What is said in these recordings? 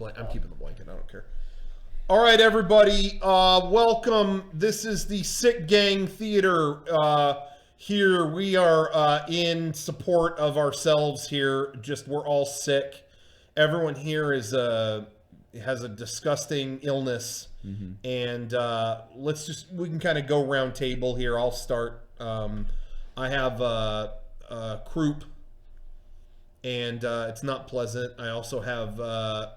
I'm keeping the blanket. I don't care. All right, everybody. Welcome. This is the Sick Gang Theater. Here we are in support of ourselves here. Just we're all sick. Everyone here has a disgusting illness. Mm-hmm. And we can kind of go round table here. I'll start. I have croup, and it's not pleasant. I also have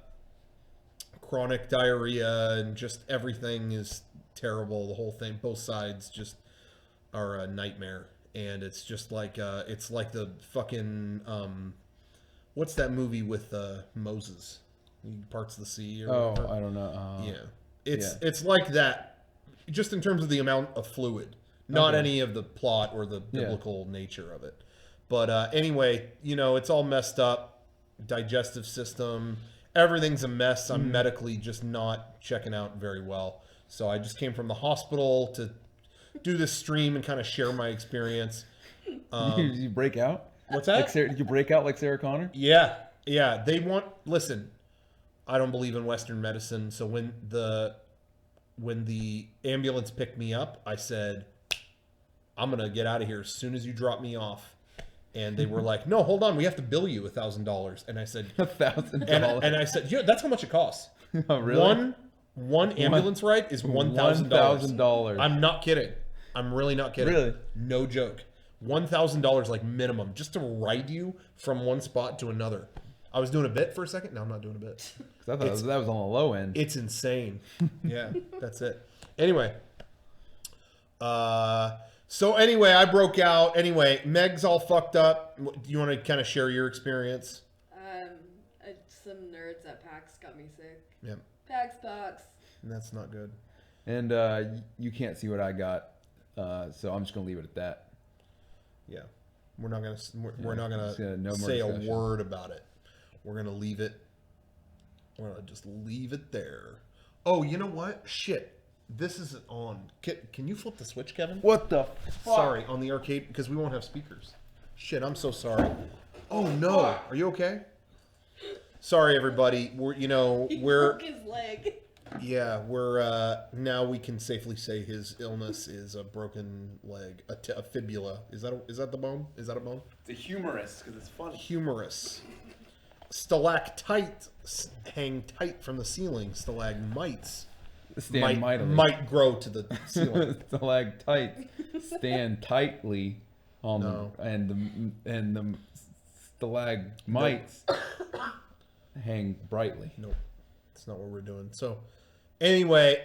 chronic diarrhea, and just everything is terrible. The whole thing, both sides, just are a nightmare. And it's just like it's like the fucking what's that movie with Moses? Parts of the Sea. Or whatever. I don't know. It's like that, just in terms of the amount of fluid, not any of the plot or the biblical nature of it. But anyway, it's all messed up. Digestive system, everything's a mess. I'm medically just not checking out very well. So I just came from the hospital to do this stream and kind of share my experience. Did you break out? What's that? Did you break out like Sarah Connor? Yeah. Listen, I don't believe in Western medicine. So when the ambulance picked me up, I said, I'm going to get out of here as soon as you drop me off. And they were like, no, hold on. We have to bill you $1,000. And I said, $1,000. And I said, yeah, that's how much it costs. Oh, really? One ambulance ride is $1,000. I'm not kidding. I'm really not kidding. Really? No joke. $1,000 like minimum just to ride you from one spot to another. I was doing a bit for a second. No, I'm not doing a bit. I thought that was on the low end. It's insane. Yeah, that's it. Anyway. So anyway, I broke out. Anyway, Meg's all fucked up. Do you want to kind of share your experience? Some nerds at PAX got me sick. Yep. PAX box. And that's not good. And you can't see what I got, so I'm just gonna leave it at that. Yeah, we're not gonna no say a discussion. word about it. We're gonna leave it. We're gonna just leave it there. Oh, you know what? Shit. This isn't on. Can you flip the switch, Kevin? What the fuck? Sorry, on the arcade, because we won't have speakers. Shit, I'm so sorry. Oh no, are you okay? Sorry, everybody. He broke his leg. Yeah, we're now we can safely say his illness is a broken leg, a fibula. Is that the bone? Is that a bone? It's a humerus because it's funny. Humerus. Stalactite hang tight from the ceiling. Stalagmites might grow to the ceiling. Stalactite stand tightly on them, and the stalagmites hang brightly. Nope, that's not what we're doing. So, anyway,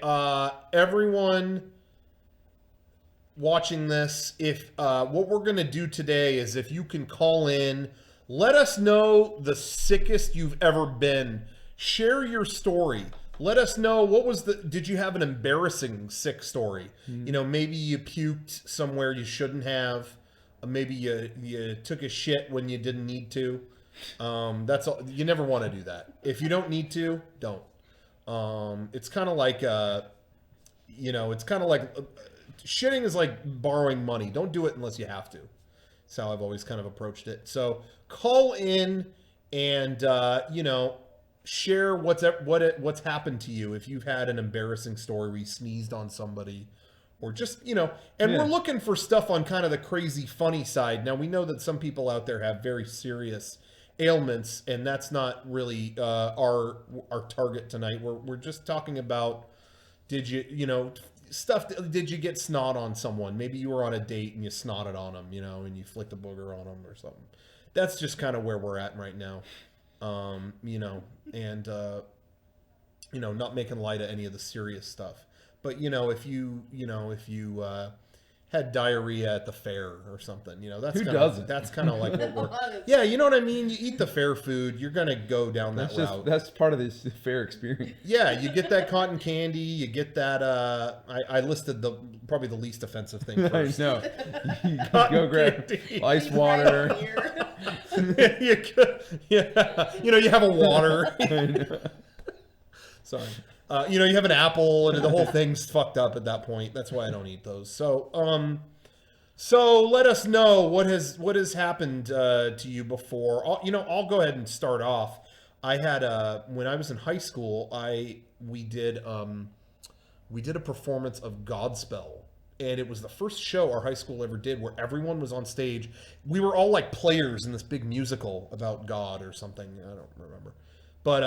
everyone watching this, if what we're gonna do today is if you can call in, let us know the sickest you've ever been. Share your story. Let us know did you have an embarrassing sick story? Maybe you puked somewhere you shouldn't have. Maybe you took a shit when you didn't need to. That's all. You never want to do that. If you don't need to, don't. It's kind of like, shitting is like borrowing money. Don't do it unless you have to. That's how I've always kind of approached it. So call in and, share what's happened to you. If you've had an embarrassing story where you sneezed on somebody, or just we're looking for stuff on kind of the crazy funny side. Now we know that some people out there have very serious ailments, and that's not really our target tonight. We're just talking about did you get snot on someone? Maybe you were on a date and you snotted on them, and you flicked a booger on them or something. That's just kind of where we're at right now. Not making light of any of the serious stuff. But, if you had diarrhea at the fair or something, that's kind of like what we're, yeah, you know what I mean? You eat the fair food, you're going to go down that route. That's part of this fair experience. Yeah. You get that cotton candy, you get that, I listed probably the least offensive thing first. I know. You go grab ice water. You have a water. Sorry. You have an apple, and the whole thing's fucked up at that point. That's why I don't eat those. So let us know what has happened to you before. I'll go ahead and start off. I had when I was in high school, we did a performance of Godspell, and it was the first show our high school ever did where everyone was on stage. We were all like players in this big musical about God or something. I don't remember, but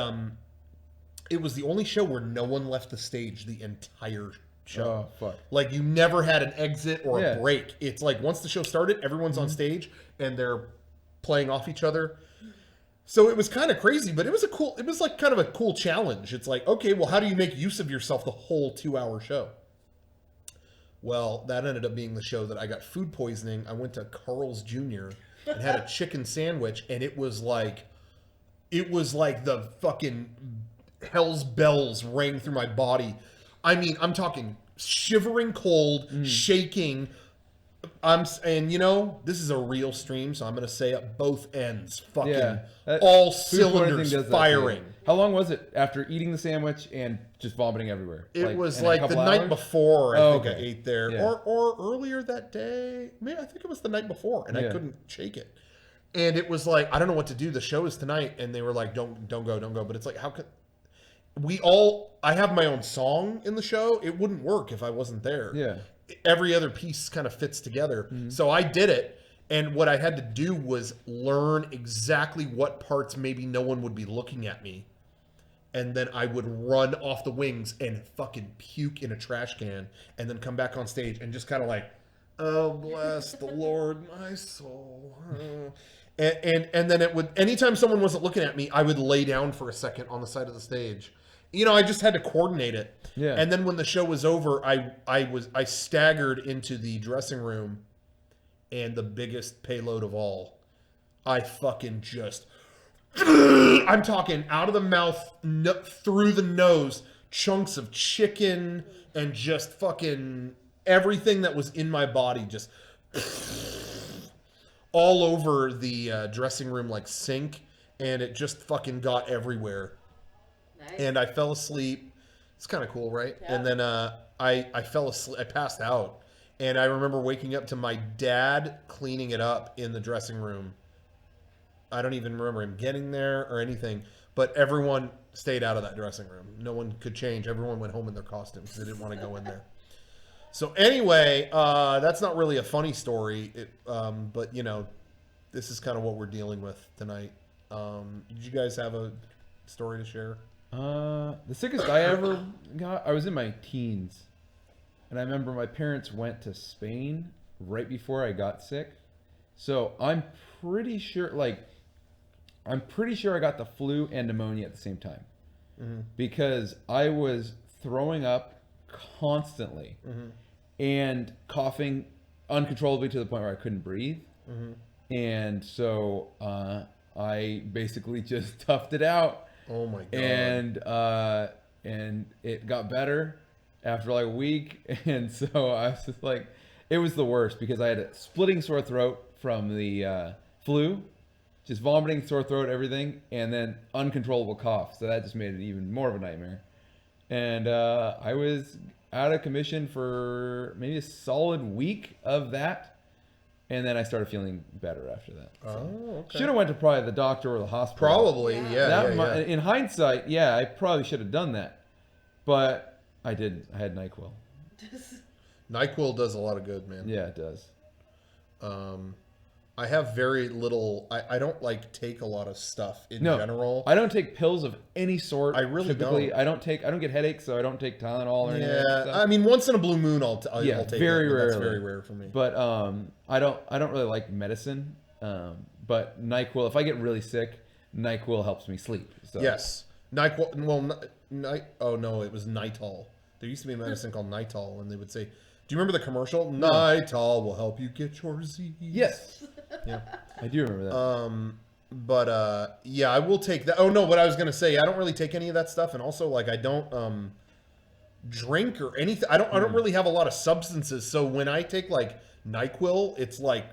it was the only show where no one left the stage the entire show. Oh, fuck. Like you never had an exit or Yeah. a break. It's like once the show started, everyone's on stage and they're playing off each other. So it was kind of crazy, but it was like kind of a cool challenge. It's like, okay, well, how do you make use of yourself the whole 2-hour show? Well, that ended up being the show that I got food poisoning. I went to Carl's Jr. and had a chicken sandwich, and it was like the fucking hell's bells rang through my body. I mean, I'm talking shivering cold, shaking. And you know, this is a real stream, so I'm gonna say it, both ends, fucking all cylinders firing. How long was it after eating the sandwich and just vomiting everywhere? It was in a like the couple night hours? before. I think I okay. ate there, Yeah. or earlier that day. Maybe I think it was the night before, and I Yeah. couldn't shake it. And it was like, I don't know what to do. The show is tonight, and they were like, don't go. But it's like, how could I have my own song in the show. It wouldn't work if I wasn't there. Yeah. Every other piece kind of fits together. So I did it. And what I had to do was learn exactly what parts maybe no one would be looking at me. And then I would run off the wings and fucking puke in a trash can and then come back on stage and just kind of like, oh, bless the Lord, my soul. And then it would, anytime someone wasn't looking at me, I would lay down for a second on the side of the stage. You know, I just had to coordinate it. Yeah. And then when the show was over, I staggered into the dressing room, and the biggest payload of all, I fucking just, I'm talking out of the mouth, through the nose, chunks of chicken, and just fucking everything that was in my body just all over the dressing room like sink, and it just fucking got everywhere. Nice. And I fell asleep. It's kind of cool, right? Yeah. And then I fell asleep. I passed out. And I remember waking up to my dad cleaning it up in the dressing room. I don't even remember him getting there or anything. But everyone stayed out of that dressing room. No one could change. Everyone went home in their costumes because they didn't want to go in there. So anyway, that's not really a funny story. But, you know, this is kind of what we're dealing with tonight. Did you guys have a story to share? The sickest I ever got, I was in my teens. And I remember my parents went to Spain right before I got sick. So I'm pretty sure I got the flu and pneumonia at the same time. Mm-hmm. Because I was throwing up constantly and coughing uncontrollably to the point where I couldn't breathe. And so I basically just toughed it out. Oh my God. And it got better after like a week. And so I was just like, it was the worst because I had a splitting sore throat from the flu, just vomiting, sore throat, everything, and then uncontrollable cough. So that just made it even more of a nightmare. And I was out of commission for maybe a solid week of that. And then I started feeling better after that. So. Oh, okay. Should have went to probably the doctor or the hospital. Probably, Yeah. yeah. In hindsight, yeah, I probably should have done that. But I didn't. I had NyQuil. NyQuil does a lot of good, man. Yeah, it does. I have very little. I don't like take a lot of stuff in No, general. I don't take pills of any sort. I really typically, don't. I don't get headaches, so I don't take Tylenol or anything. Like Yeah, that. I mean, once in a blue moon, I'll take very it. But that's rarely. very rare for me. But I don't really like medicine. But NyQuil, if I get really sick, NyQuil helps me sleep. So. Yes, NyQuil. Well, oh no, it was Nitol. There used to be a medicine called Nitol, and they would say, "Do you remember the commercial? Nitol will help you get your Z's." Yes. Yeah. I do remember that. But yeah, I will take that. Oh no, what I was gonna say, I don't really take any of that stuff, and also like I don't drink or anything. I don't really have a lot of substances. So when I take like NyQuil, it's like,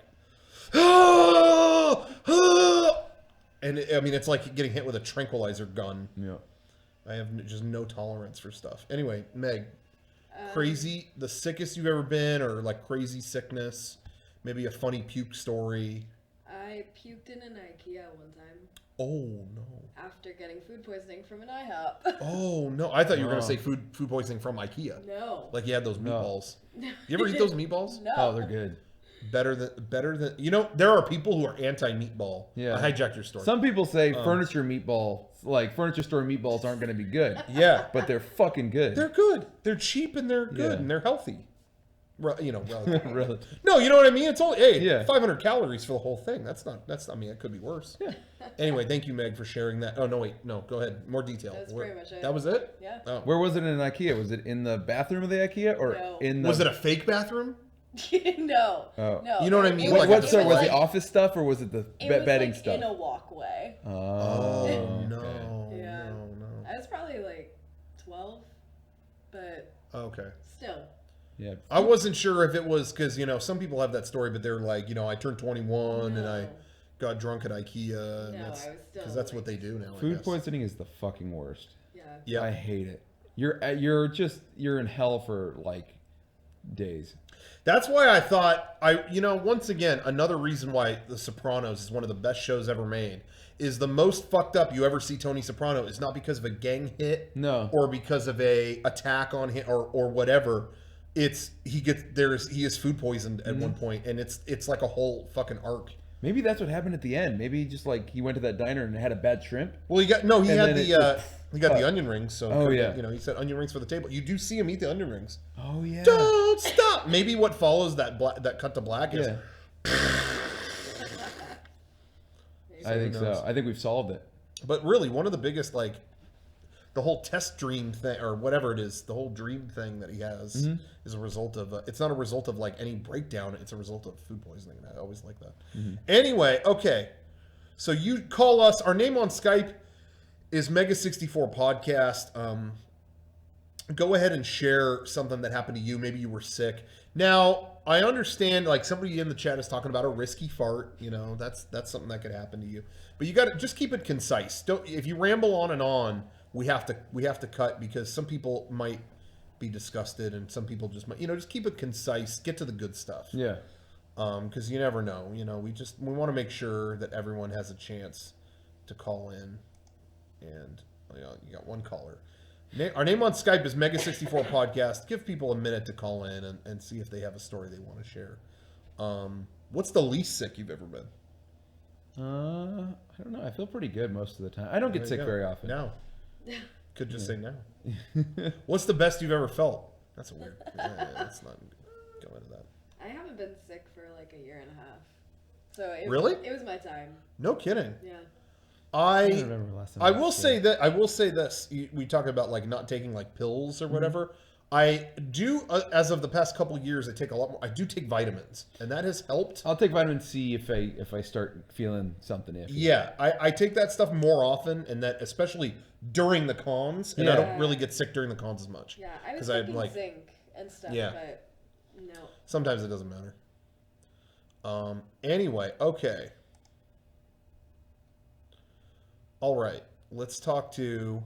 and I mean it's like getting hit with a tranquilizer gun. Yeah. I have just no tolerance for stuff. Anyway, Meg, the sickest you've ever been, or like crazy sickness, maybe a funny puke story. I puked in an IKEA one time. Oh no. after getting food poisoning from an IHOP. Oh no. I thought you were gonna Oh. say food poisoning from IKEA. No. Like you had those No. meatballs. You ever eat those meatballs? No. Oh, they're good. Better than you know. There are people who are anti meatball. Yeah. I hijacked your story. Some people say furniture store meatballs aren't going to be good. Yeah, But they're fucking good. they're good. They're cheap and they're good Yeah. and they're healthy. You know, relatively. Really. No, you know what I mean. It's only Yeah. 500 calories for the whole thing. That's not. I mean, it could be worse. Yeah. Anyway, thank you, Meg, for sharing that. Oh no, wait, no, go ahead. More detail. That was pretty much it. That was it. Yeah. Oh. Where was it in IKEA? Was it in the bathroom of the IKEA or No. in the? Was it a fake bathroom? No. Oh. No. You know what I mean? It What, Like what a- so was like, the office stuff or was it the it was bedding like stuff? in a walkway. Oh, Oh no, okay. Yeah. no. I was probably like 12, but Okay. still. Yeah. I wasn't sure if it was because you know some people have that story, but they're like, you know, I turned 21 and I No. got drunk at IKEA, and No, that's I was still, because that's like- what they do now. I Food guess. poisoning is the fucking worst. Yeah. Yeah. I hate it. You're in hell for like days. That's why I thought once again, another reason why The Sopranos is one of the best shows ever made is the most fucked up you ever see Tony Soprano is not because of a gang hit No. or because of a attack on him or whatever. It's he is food poisoned at one point and it's like a whole fucking arc. Maybe that's what happened at the end. Maybe just like he went to that diner and had a bad shrimp. Well, he got And then the onion rings. So Oh, yeah. you know, he said onion rings for the table. You do see him eat the onion rings. Oh yeah. Don't stop. Maybe what follows that cut to black is Yeah. I think knows? so. I think we've solved it. But really, one of the biggest, like, the whole test dream thing, or whatever it is, the whole dream thing that he has is a result of, it's not a result of, like, any breakdown. It's a result of food poisoning. And I always like that. Anyway, okay. So you call us. Our name on Skype is Mega64 Podcast. Go ahead and share something that happened to you. Maybe you were sick. Now, I understand, like, somebody in the chat is talking about a risky fart. You know, that's something that could happen to you. But you got to just keep it concise. Don't, if you ramble on and on, we have to cut because some people might be disgusted and some people just might, just keep it concise. Get to the good stuff. Yeah. Because you never know. You know, we want to make sure that everyone has a chance to call in. And you got one caller. Our name on Skype is Mega64 Podcast. Give people a minute to call in and see if they have a story they want to share. What's the least sick you've ever been? I don't know. I feel pretty good most of the time. I don't get There sick you go. very often. Now. Could just say now. What's the best you've ever felt? That's a weird. Let's not go into that. I haven't been sick for like a year and a half. So Really? It was my time. No kidding. Yeah. I don't remember the last time. I will say this. We talk about like not taking like pills or whatever. I do as of the past couple of years. I take a lot more. I do take vitamins, and that has helped. I'll take vitamin C if I start feeling something iffy. Yeah, I take that stuff more often, and that especially during the cons, and I Yeah. don't really get sick during the cons as much. Yeah. I was 'Cause I'm, taking like- zinc and stuff, Yeah. but no. Sometimes it doesn't matter. Anyway, okay. All right, let's talk to.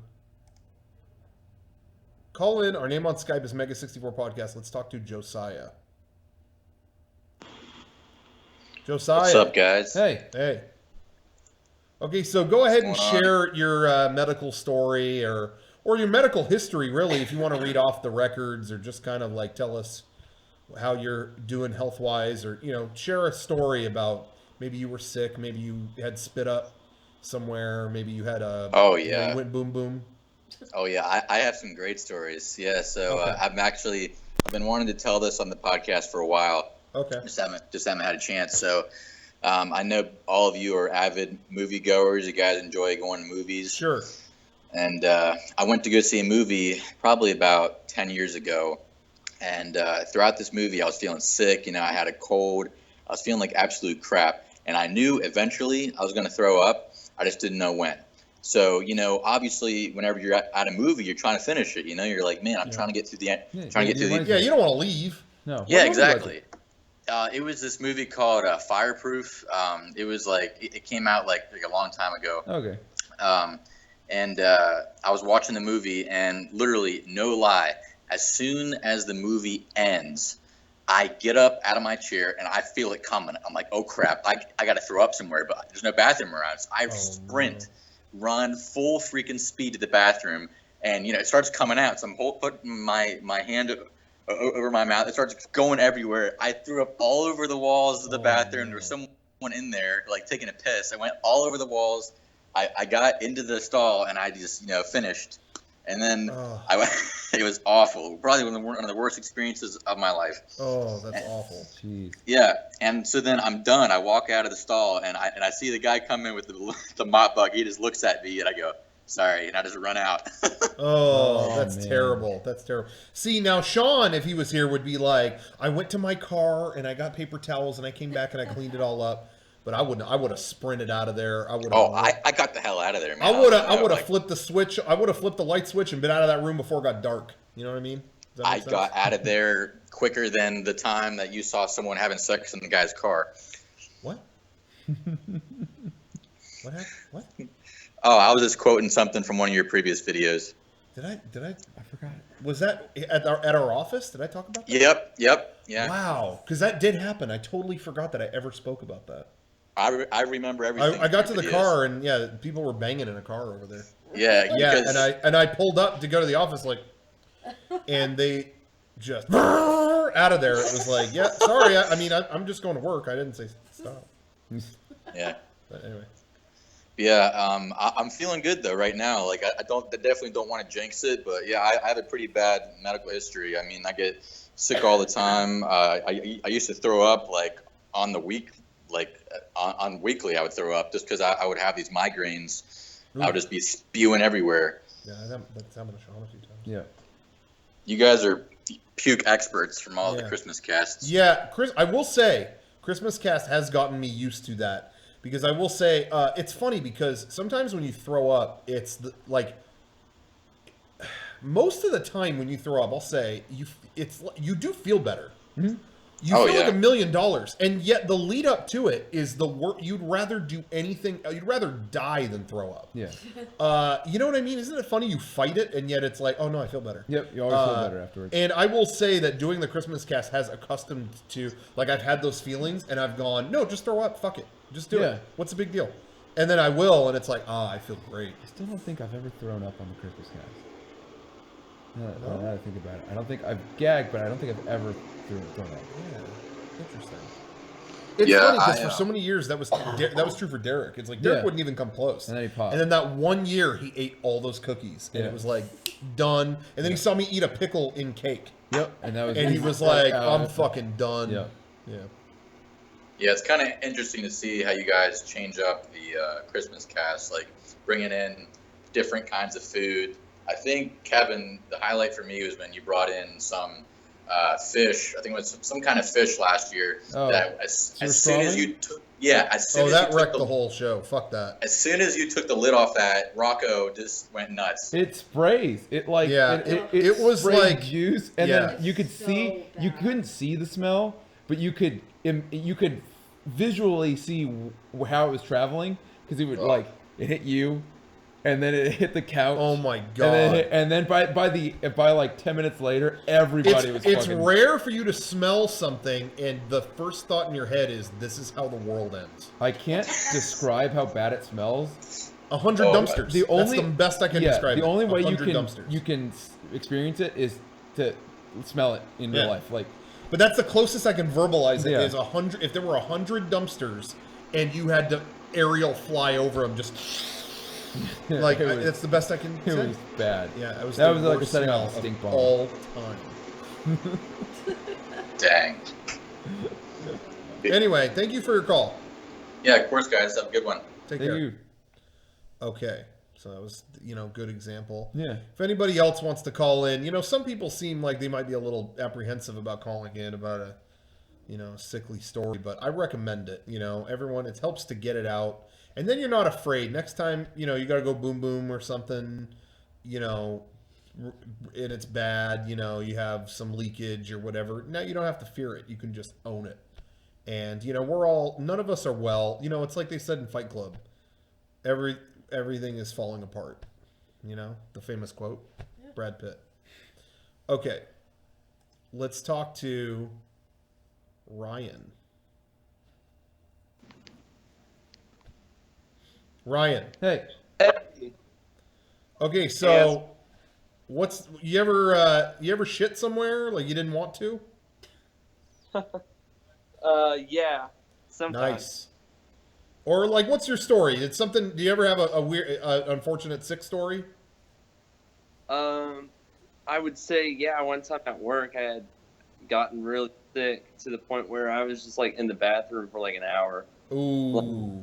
Call in. Our name on Skype is Mega64 Podcast. Let's talk to Josiah. Josiah. What's up, guys? Hey. Hey. Okay, so go ahead and What's going on? share your medical story or your medical history, really, if you want to read off the records or just kind of like tell us how you're doing health-wise or, share a story about maybe you were sick, maybe you had spit up somewhere, maybe you had a... Oh, you yeah. went boom, boom. Oh, yeah. I have some great stories. Yeah, so Okay. I've been wanting to tell this on the podcast for a while. Okay. Just haven't had a chance. So I know all of you are avid moviegoers. You guys enjoy going to movies. Sure. And I went to go see a movie probably about 10 years ago. And throughout this movie, I was feeling sick. I had a cold. I was feeling like absolute crap. And I knew eventually I was going to throw up. I just didn't know when. So, obviously, whenever you're at a movie, you're trying to finish it. You're like, man, I'm trying to get through the end. Yeah, Trying to get through the Yeah, you don't want to leave. No. What Yeah, movie was it? exactly. It was this movie called Fireproof. It was like it came out like a long time ago. Okay. And I was watching the movie, and literally, no lie, as soon as the movie ends, I get up out of my chair and I feel it coming. I'm like, oh crap, I got to throw up somewhere, but there's no bathroom around. So I sprint, run full freaking speed to the bathroom, and it starts coming out. So I'm putting my hand over my mouth. It starts going everywhere. I threw up all over the walls of the bathroom. There was someone in there like taking a piss. I went all over the walls. I got into the stall and I just finished. And then it was awful. Probably one of the worst experiences of my life. Oh, that's awful. Jeez. Yeah, and so then I'm done. I walk out of the stall, and I see the guy come in with the mop bucket. He just looks at me, and I go, sorry, and I just run out. Oh, that's man. terrible. That's terrible. See, now Sean, if he was here, would be like, I went to my car, and I got paper towels, and I came back, and I cleaned it all up. But I would have sprinted out of there. I would. I got the hell out of there, man. I would have flipped the switch. I would have flipped the light switch and been out of that room before it got dark. You know what I mean? I got out of there quicker than the time that you saw someone having sex in the guy's car. What? What happened? What? Oh, I was just quoting something from one of your previous videos. Did I? I forgot. Was that at our office? Did I talk about that? Yep. Yeah. Wow, because that did happen. I totally forgot that I ever spoke about that. I remember everything. I got to the car and people were banging in a car over there. Yeah, yeah, and I pulled up to go to the office and they just out of there. It was like, yeah, sorry. I'm just going to work. I didn't say stop. Yeah. But anyway. Yeah, I'm feeling good though right now. Like I definitely don't want to jinx it, but yeah, I have a pretty bad medical history. I mean, I get sick all the time. I used to throw up like on the week. On weekly, I would throw up just because I would have these migraines. Ooh. I would just be spewing everywhere. Yeah, that's happened to Sean a few times. Yeah. You guys are puke experts from all the Christmas casts. Yeah, I will say, Christmas cast has gotten me used to that. Because I will say, it's funny because sometimes when you throw up, it's most of the time when you throw up, I'll say, you do feel better. Mm-hmm. You feel like $1 million, and yet the lead up to it is the work. You'd rather do anything. You'd rather die than throw up. Yeah. You know what I mean? Isn't it funny? You fight it, and yet it's like, oh no, I feel better. Yep. You always feel better afterwards. And I will say that doing the Christmas cast has accustomed to I've had those feelings, and I've gone, no, just throw up. Fuck it, just do it. What's the big deal? And then I will, and it's like, I feel great. I still don't think I've ever thrown up on the Christmas cast. Now that I think about it, I don't think I've gagged, but I don't think I've ever thrown up. Yeah, interesting. It's funny because for so many years that was true for Derek. It's like Derek wouldn't even come close, and then he popped. And then that one year he ate all those cookies, and it was like done. And then he saw me eat a pickle in cake. Yep, and he was like, "I'm fucking done." Yeah. Yeah, it's kind of interesting to see how you guys change up the Christmas cast, like bringing in different kinds of food. I think, Kevin, the highlight for me was when you brought in some fish. I think it was some kind of fish last year. That as soon as you took, that wrecked the whole show. Fuck that. As soon as you took the lid off that, Rocco just went nuts. It sprays. It was like juice, and then you could see. You couldn't see the smell, but you could visually see how it was traveling because it would it hit you. And then it hit the couch. Oh my god! And then by like 10 minutes later, everybody was. It's rare for you to smell something, and the first thought in your head is, "This is how the world ends." I can't describe how bad it smells. 100 dumpsters. That's the best I can describe. The only way you dumpsters. can experience it is to smell it in real life. But that's the closest I can verbalize it. Is 100. If there were 100 dumpsters, and you had to aerial fly over them, just. It's the best I can say. It was bad. Yeah, that was like setting off a stink bomb all time. Dang. Anyway, thank you for your call. Yeah, of course, guys. Have a good one. Take care. Okay, so that was good example. Yeah. If anybody else wants to call in, some people seem like they might be a little apprehensive about calling in about a sickly story, but I recommend it. Everyone, it helps to get it out. And then you're not afraid. Next time, you got to go boom boom or something, and it's bad, you have some leakage or whatever. Now you don't have to fear it. You can just own it. And, none of us are well. It's like they said in Fight Club. Everything is falling apart. The famous quote. Brad Pitt. Okay. Let's talk to Ryan. Ryan. Hey, Okay, so what's you ever shit somewhere like you didn't want to? Yeah, sometimes. Nice. Or like, what's your story? It's something. Do you ever have a weird, unfortunate sick story? I would say, yeah, one time at work, I had gotten really sick to the point where I was just like in the bathroom for like an hour. Ooh.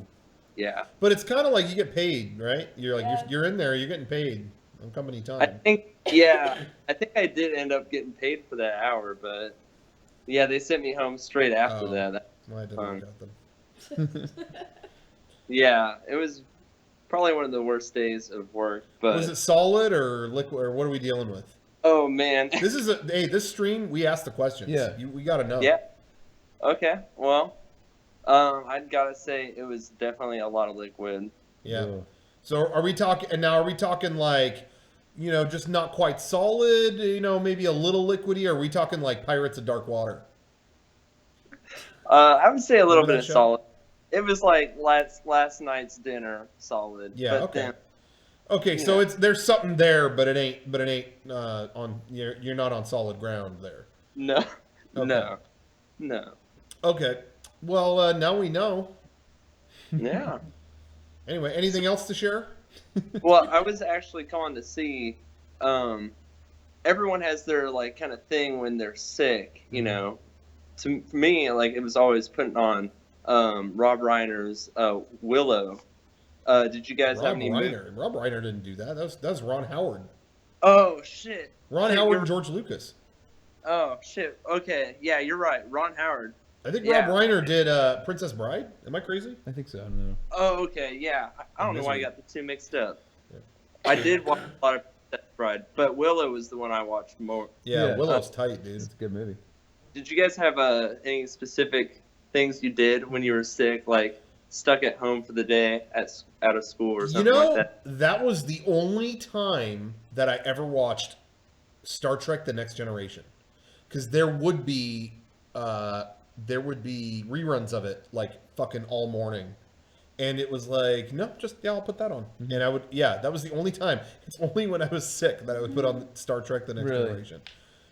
Yeah. But it's kind of like you get paid, right? You're like Yeah. you're in there, you're getting paid on company I time. think, I think I did end up getting paid for that hour, but yeah, they sent me home straight after Oh. that. Well, I didn't work out then. Yeah, it was probably one of the worst days of work, but Was it solid or liquid, or what are we dealing with? oh man. This is this stream. We ask the questions. Yeah. We got to know. Yeah. Okay. Well, I'd gotta say it was definitely a lot of liquid. Yeah. Ugh. So are we talking? And now are we talking like, just not quite solid? Maybe a little liquidy. Or are we talking like Pirates of Dark Water? I would say a little Remember bit that of show? solid. It was like last night's dinner solid. Yeah. But Okay. then Okay. So Yeah. there's something there, but it ain't on. You're not on solid ground there. no, Okay. no. Okay. Well, now we know. Yeah. Anyway, anything else to share? Well, I was actually calling to see. Everyone has their like kind of thing when they're sick, you know. For me, like it was always putting on Rob Reiner's Willow. Did you guys have Rob any? Reiner. Rob Reiner didn't do that. That was Ron Howard. Oh shit. Ron Shit, Howard you're- and George Lucas. Oh shit. Okay. Yeah, you're right. Ron Howard. I think Yeah. Rob Reiner did Princess Bride. Am I crazy? I think so. I don't know. Oh, okay. Yeah. I don't know why I Misery. got the two mixed up. I did watch a lot of Princess Bride, but Willow was the one I watched more. Yeah, Yeah. Willow's tight, dude. It's a good movie. Did you guys have any specific things you did when you were sick, like stuck at home for the day out of school or something like that? That was the only time that I ever watched Star Trek: The Next Generation, because there would be reruns of it like fucking all morning, and it was like, no, just I'll put that on, and I would, that was the only time. It's only when I was sick that I would put on Star Trek: The Next Really? Generation.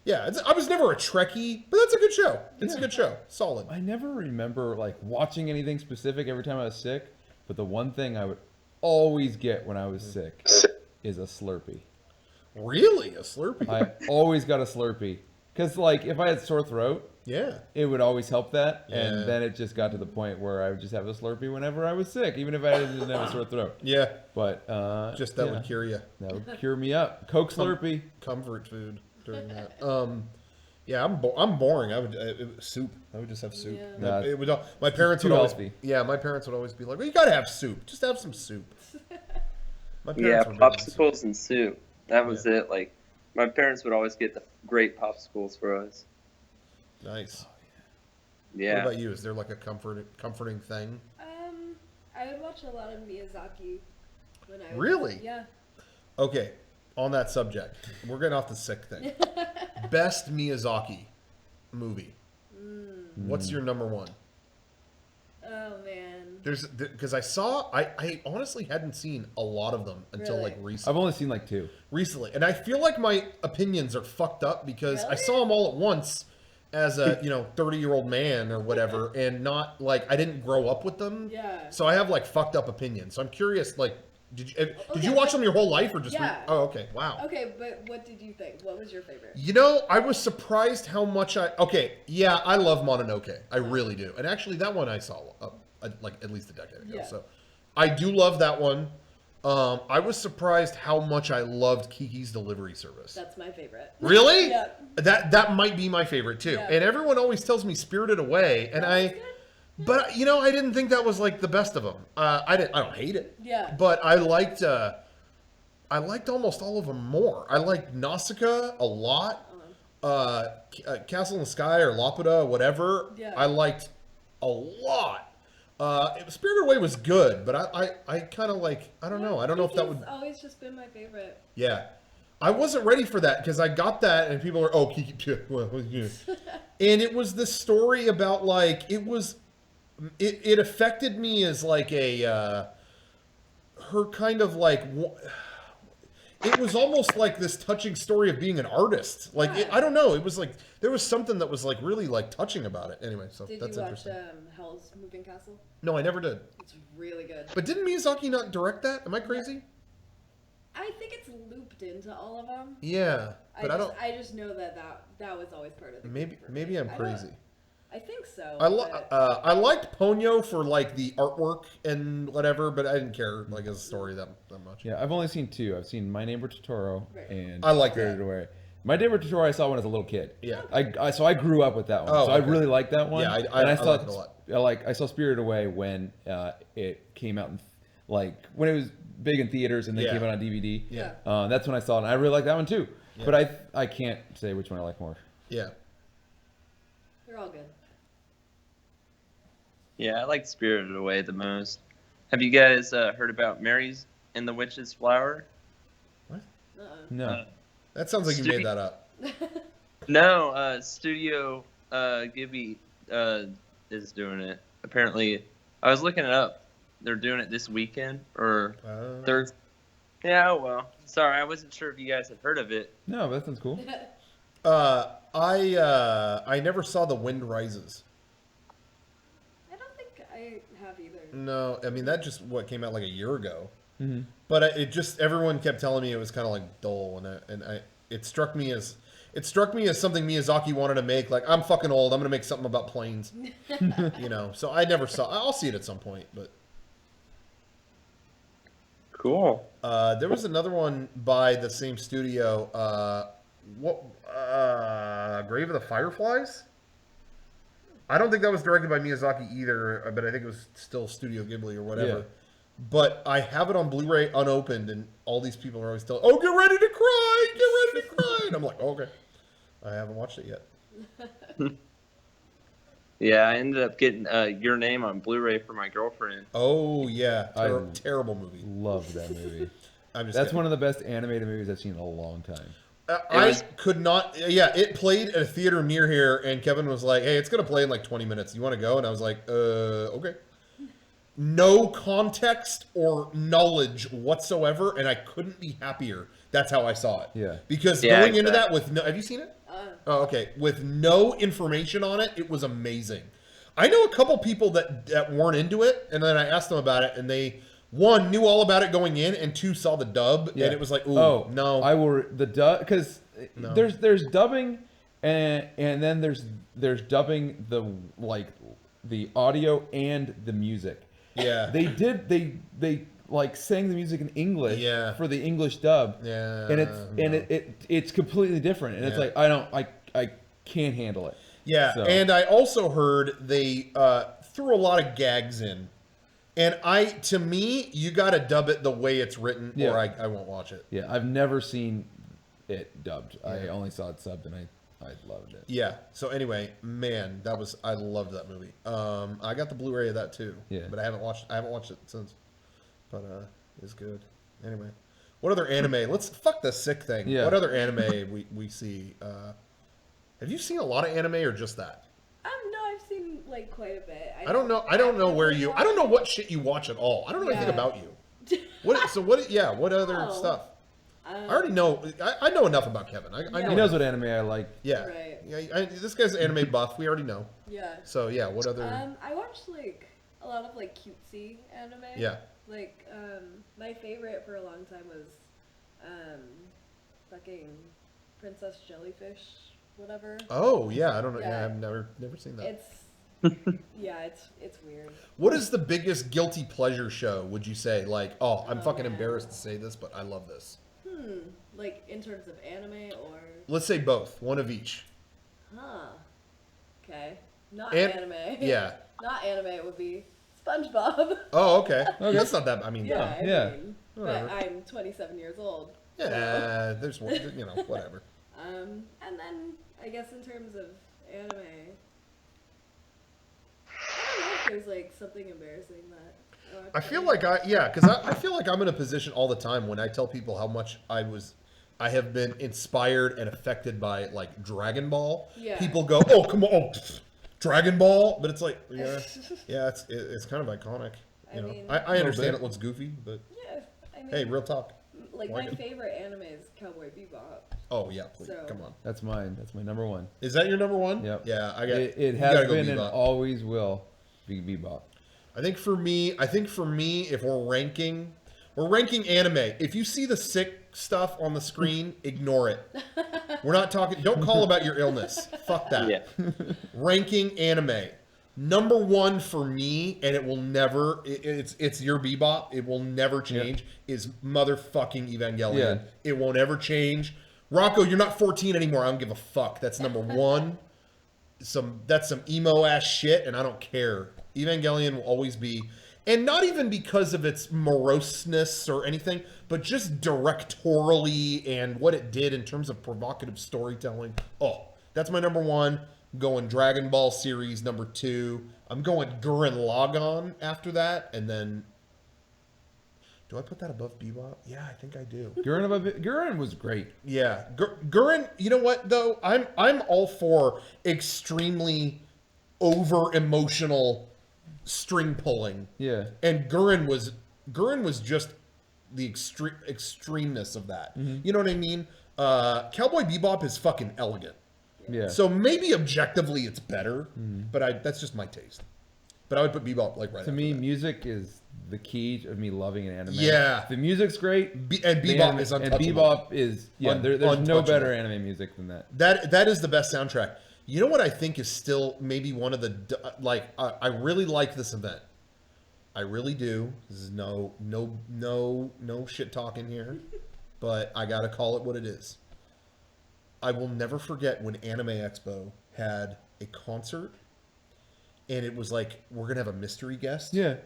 Yeah, I was never a Trekkie, but that's a good show. It's a good show, solid. I never remember like watching anything specific every time I was sick, but the one thing I would always get when I was sick is a Slurpee. Really, a Slurpee? I always got a Slurpee because like if I had sore throat, Yeah. it would always help that, Yeah. and then it just got to the point where I would just have a Slurpee whenever I was sick, even if I didn't have a sore throat. Yeah. But Just that yeah, would cure you. that would cure me up. Coke Slurpee. Comfort food during that. Yeah, I'm boring. I would soup. I would just have soup. Yeah. Nah, It would. My parents too would always. healthy. Yeah, my parents would always be like, "Well, you gotta have soup. Just have some soup." My Yeah, parents were big on soup. popsicles and soup. That was it. Like my parents would always get the great popsicles for us. Nice. Yeah. What about you? Is there like a comforting thing? I would watch a lot of Miyazaki when I was Really? Yeah. Okay, on that subject, we're getting off the sick thing. Best Miyazaki movie. What's your number one? Oh man. Because I honestly hadn't seen a lot of them until Really? like recently. I've only seen like 2. Recently, and I feel like my opinions are fucked up because I Really? saw them all at once as a 30-year-old man or whatever, and not like I didn't grow up with them. Yeah. So I have like fucked up opinions. So I'm curious, like, did you Okay, watch them your whole life or just? Yeah. Oh, okay, wow. Okay, but what did you think? What was your favorite? I was surprised how much I love Mononoke. I really do. And actually, that one I saw like at least a decade ago. Yeah. So I do love that one. I was surprised how much I loved Kiki's Delivery Service. That's my favorite. Really? Yeah. That might be my favorite too. Yeah. And everyone always tells me Spirited Away, and That's good. but I didn't think that was like the best of them. I don't hate it. Yeah. But I liked almost all of them more. I liked Nausicaa a lot. Castle in the Sky or Laputa, whatever. Yeah. I liked a lot. Spirited Away was good, but I kind of like, I don't know. I don't know if that would. Kiki's always just been my favorite. Yeah. I wasn't ready for that because I got that and people were, oh, well, yeah. And it was this story about like, it affected me as like her kind of like, it was almost like this touching story of being an artist. Like, Yeah. I don't know. It was like, there was something that was like really like touching about it. Anyway, so Did that's you watch interesting. Hell's Moving Castle? No, I never did. It's really good. But didn't Miyazaki not direct that? Am I crazy? I think it's looped into all of them. Yeah, but I don't. I just know that was always part of the Maybe group for maybe me. I'm I don't- crazy. I think so. I I liked Ponyo for like the artwork and whatever, but I didn't care like as a story that much. Yeah, I've only seen two. I've seen My Neighbor Totoro Right. and I like Spirited that. Away. My Neighbor Totoro I saw when I was a little kid. Yeah. So I grew up with that one. Oh, so I okay. really liked that one. Yeah, and I saw like it a lot. I saw Spirited Away when it came out in, like when it was big in theaters and then Yeah. came out on DVD. Yeah. That's when I saw it, and I really liked that one too. Yeah. But I can't say which one I like more. Yeah. They're all good. Yeah, I like Spirited Away the most. Have you guys heard about Mary's and the Witch's Flower? Uh-uh. No. That sounds like you made that up. No, Studio Ghibli is doing it. Apparently, I was looking it up. They're doing it this weekend or Thursday. Yeah, well, sorry, I wasn't sure if you guys had heard of it. No, but that sounds cool. I never saw The Wind Rises. I don't think I have either. No, I mean that just came out like a year ago. Mm-hmm. But it just everyone kept telling me it was kind of like dull, and it struck me as something Miyazaki wanted to make. Like, I'm fucking old, I'm gonna make something about planes, you know. So I never saw. I'll see it at some point, but Cool. there was another one by the same studio. Grave of the Fireflies. I don't think that was directed by Miyazaki either, but I think it was still Studio Ghibli or whatever. Yeah. But I have it on Blu-ray unopened, and all these people are always telling, "Oh, get ready to cry! Get ready to cry!" And I'm like, "Okay." I haven't watched it yet. Yeah, I ended up getting Your Name on Blu-ray for my girlfriend. Oh yeah, I- terrible movie. Love that movie. I'm just That's kidding. one of the best animated movies I've seen in a long time. I could not. Yeah, it played at a theater near here, and Kevin was like, "Hey, it's gonna play in like 20 minutes. You want to go?" And I was like, okay." No context or knowledge whatsoever, and I couldn't be happier. That's how I saw it. Yeah. Because Yeah, going into exactly. that with no, have you seen it? Oh, okay. With no information on it, it was amazing. I know a couple people that weren't into it, and then I asked them about it, and they, one, knew all about it going in, and two, saw the dub, Yeah. and it was like, ooh, no. I will the dub because No. there's dubbing and then there's dubbing the audio and the music. Yeah. They like sang the music in English Yeah. for the English dub. Yeah, And it's completely different, and it's Yeah. like I can't handle it. Yeah, So- and I also heard they threw a lot of gags in. And to me, you got to dub it the way it's written, Yeah. or I won't watch it. Yeah, I've never seen it dubbed. I Yeah. only saw it subbed, and I loved it. Yeah. So anyway, man, I loved that movie. I got the Blu-ray of that too. Yeah. But I haven't watched it since. But it's good. Anyway, what other anime? Let's fuck the sick thing. Yeah. What other anime we see? Have you seen a lot of anime or just that? No, I've seen like quite a bit. I don't know. I don't know what shit you watch at all. I don't know anything Yeah. about you. What other Oh. stuff? I already know. I know enough about Kevin. I know. He knows what anime I like. Yeah. Right. Yeah. This guy's an anime buff. We already know. Yeah. So yeah. What other? I watched like a lot of like cutesy anime. Yeah. Like my favorite for a long time was fucking Princess Jellyfish, whatever. Oh yeah. I don't know. Yeah. Yeah. I've never seen that. It's yeah, it's weird. What is the biggest guilty pleasure show? Would you say? Like, oh, I'm Oh, fucking man. embarrassed to say this, but I love this. Like in terms of anime or Let's say both. One of each. okay, not And- anime. Yeah. Not anime. It would be SpongeBob. Oh, okay. That's not that. I mean, Yeah. I Yeah. mean, Whatever. but I'm 27 years old. yeah. There's one. Whatever. And then I guess in terms of anime, I don't know if there's like something embarrassing that. I feel like because I feel like I'm in a position all the time when I tell people how much I was I have been inspired and affected by like Dragon Ball. Yeah. People go, "Oh, come on, Dragon Ball," but it's like, yeah, it's kind of iconic. You know, mean, I understand it looks goofy, but Yeah, I mean, hey, real talk. like like my it. favorite anime is Cowboy Bebop. Oh yeah, please, So- come on. That's mine. That's my number one. Is that your number one? Yep. Yeah, I got. It you has gotta go been and Bebop. always will be Bebop. I think for me, if we're ranking anime. If you see the sick stuff on the screen, ignore it. We're not talking. Don't call about your illness. Fuck that. Yeah. Ranking anime. Number one for me, and it will never. It's your Bebop. It will never change. Is motherfucking Evangelion. Yeah. It won't ever change. Rocco, you're not 14 anymore. I don't give a fuck. That's number one. That's some emo ass shit, and I don't care. Evangelion will always be, and not even because of its moroseness or anything, but just directorially and what it did in terms of provocative storytelling. Oh, that's my number one. I'm going Dragon Ball series number 2. I'm going Gurren Lagann after that, and then do I put that above Bebop? Yeah, I think I do. Gurren was great. Yeah, Gurren. You know what though? I'm all for extremely over emotional string pulling. Yeah. And Gurren was just the extremeness of that. You know what I mean? Cowboy Bebop is fucking elegant. Yeah. So maybe objectively it's better, but that's just my taste. But I would put Bebop like right To after me, that. music is the key of me loving an anime. Yeah. The music's great. And the Bebop anime- is and untouchable. Bebop is there's no Untouchable. better anime music than that. That is the best soundtrack. You know what I think is still maybe one of the I really like this event. I really do. This is no shit talking here, but I gotta call it what it is. I will never forget when Anime Expo had a concert, and it was like, we're gonna have a mystery guest. Yeah.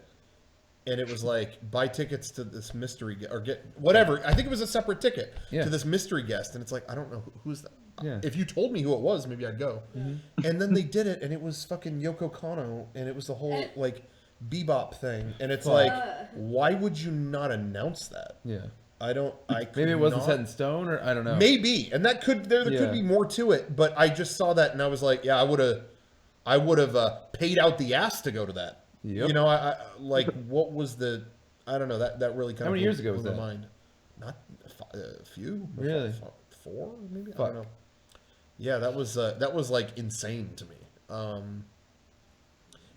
And it was like, buy tickets to this mystery or get whatever. I think it was a separate ticket to this mystery guest, and it's like, I don't know who's that. Yeah. If you told me who it was, maybe I'd go. And then they did it, and it was fucking Yoko Kanno, and it was the whole like Bebop thing, and it's like, why would you not announce that? Yeah. Maybe Maybe it wasn't set in stone, or I don't know. Maybe, and that could there could be more to it, but I just saw that and I was like, yeah, I would have paid out the ass to go to that. Yep. You know, I like what was the I don't know that really kind of How many years ago was blew that? my mind. Not a few, Really? 4 maybe. I Fuck. don't know. Yeah, that was like insane to me.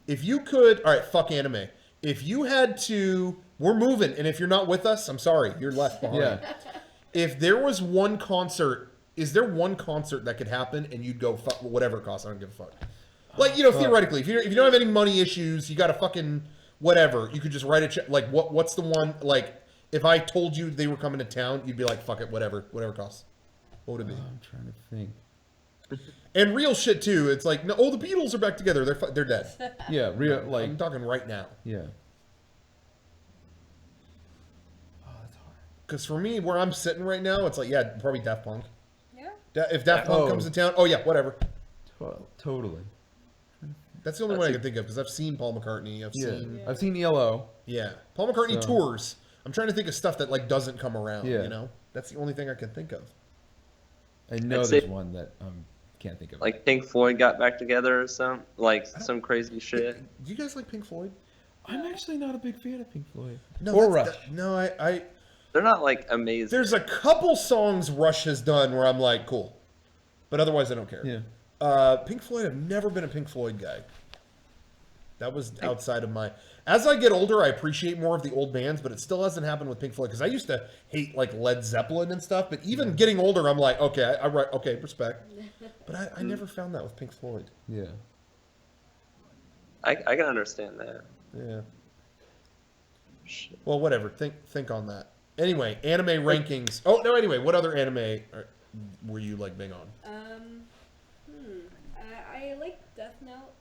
If you could, all right, fuck anime. If you had to, we're moving, and if you're not with us, I'm sorry, you're left behind. Yeah. If there was one concert, is there one concert that could happen and you'd go fuck whatever it costs? I don't give a fuck. Like, you know, theoretically, if you don't have any money issues, you got to fucking whatever. You could just write a check. Like, what's the one? Like, if I told you they were coming to town, you'd be like, fuck it, whatever it costs. What would it be? I'm trying to think. And real shit too. It's like, no, the Beatles are back together. They're dead. Yeah, real like I'm talking right now. yeah. Oh, that's hard. Because for me, where I'm sitting right now, it's like, yeah, probably Daft Punk. Yeah. If Daft Punk Oh. comes to town, oh yeah, whatever. Totally. That's the only one I can think of because I've seen Paul McCartney. I've seen ELO. Yeah, Paul McCartney So- tours. I'm trying to think of stuff that like doesn't come around. Yeah. You know, that's the only thing I can think of. I know I'd there's say- one that can't think of. Like Pink Floyd got back together or some some crazy shit. Do you guys like Pink Floyd? I'm actually not a big fan of Pink Floyd. No, Or that's- Rush. no, I. They're not like amazing. There's a couple songs Rush has done where I'm like, cool, but otherwise I don't care. Yeah. Pink Floyd. I've never been a Pink Floyd guy. That was outside of my. As I get older, I appreciate more of the old bands, but it still hasn't happened with Pink Floyd because I used to hate like Led Zeppelin and stuff. But even getting older, I'm like, okay, okay, respect. But I never found that with Pink Floyd. Yeah. I can understand that. Yeah. Shit. Well, whatever. Think on that. Anyway, anime rankings. Oh no. Anyway, what other anime were you like big on? I like Death Note.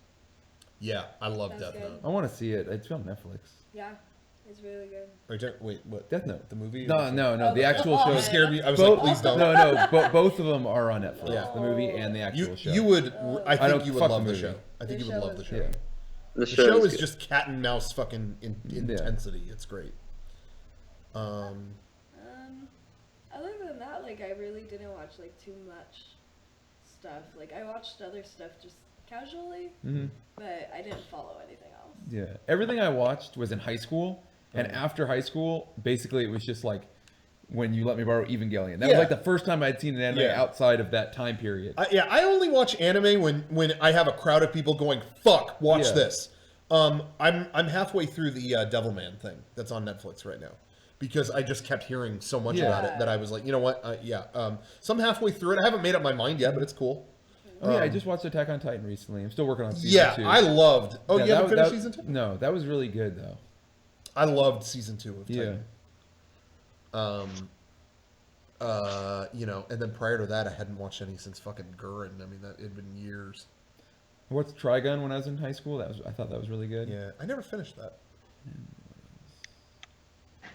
Yeah, I love That's Death good. Note. I want to see it. It's on Netflix. Yeah, it's really good. Wait, what? Death Note. The movie? No, the actual show. You scared me. I was Both, like, please don't. No, both of them are on Netflix. Yeah. The movie and the actual You show. you would. I think don't you would fuck love the the movie. show. I think The you would show love the is show. Yeah. The The show, show is good. just cat and mouse fucking intensity. It's great. Other than that, like I really didn't watch like too much stuff. Like I watched other stuff just casually, but I didn't follow anything else. Yeah, everything I watched was in high school, and after high school, basically it was just like when you let me borrow Evangelion. That was like the first time I'd seen an anime outside of that time period. I only watch anime when I have a crowd of people going, "Fuck, watch this." I'm halfway through the Devilman thing that's on Netflix right now because I just kept hearing so much about it that I was like, you know what? So I'm halfway through it. I haven't made up my mind yet, but it's cool. Oh yeah, I just watched Attack on Titan recently. I'm still working on season 2. I loved. Oh, you haven't finished season 2? No, that was really good though. I loved season 2 of Titan. You know, and then prior to that, I hadn't watched any since fucking Gurren. I mean, that it had been years. I watched Trigun when I was in high school. I thought that was really good. Yeah, I never finished that.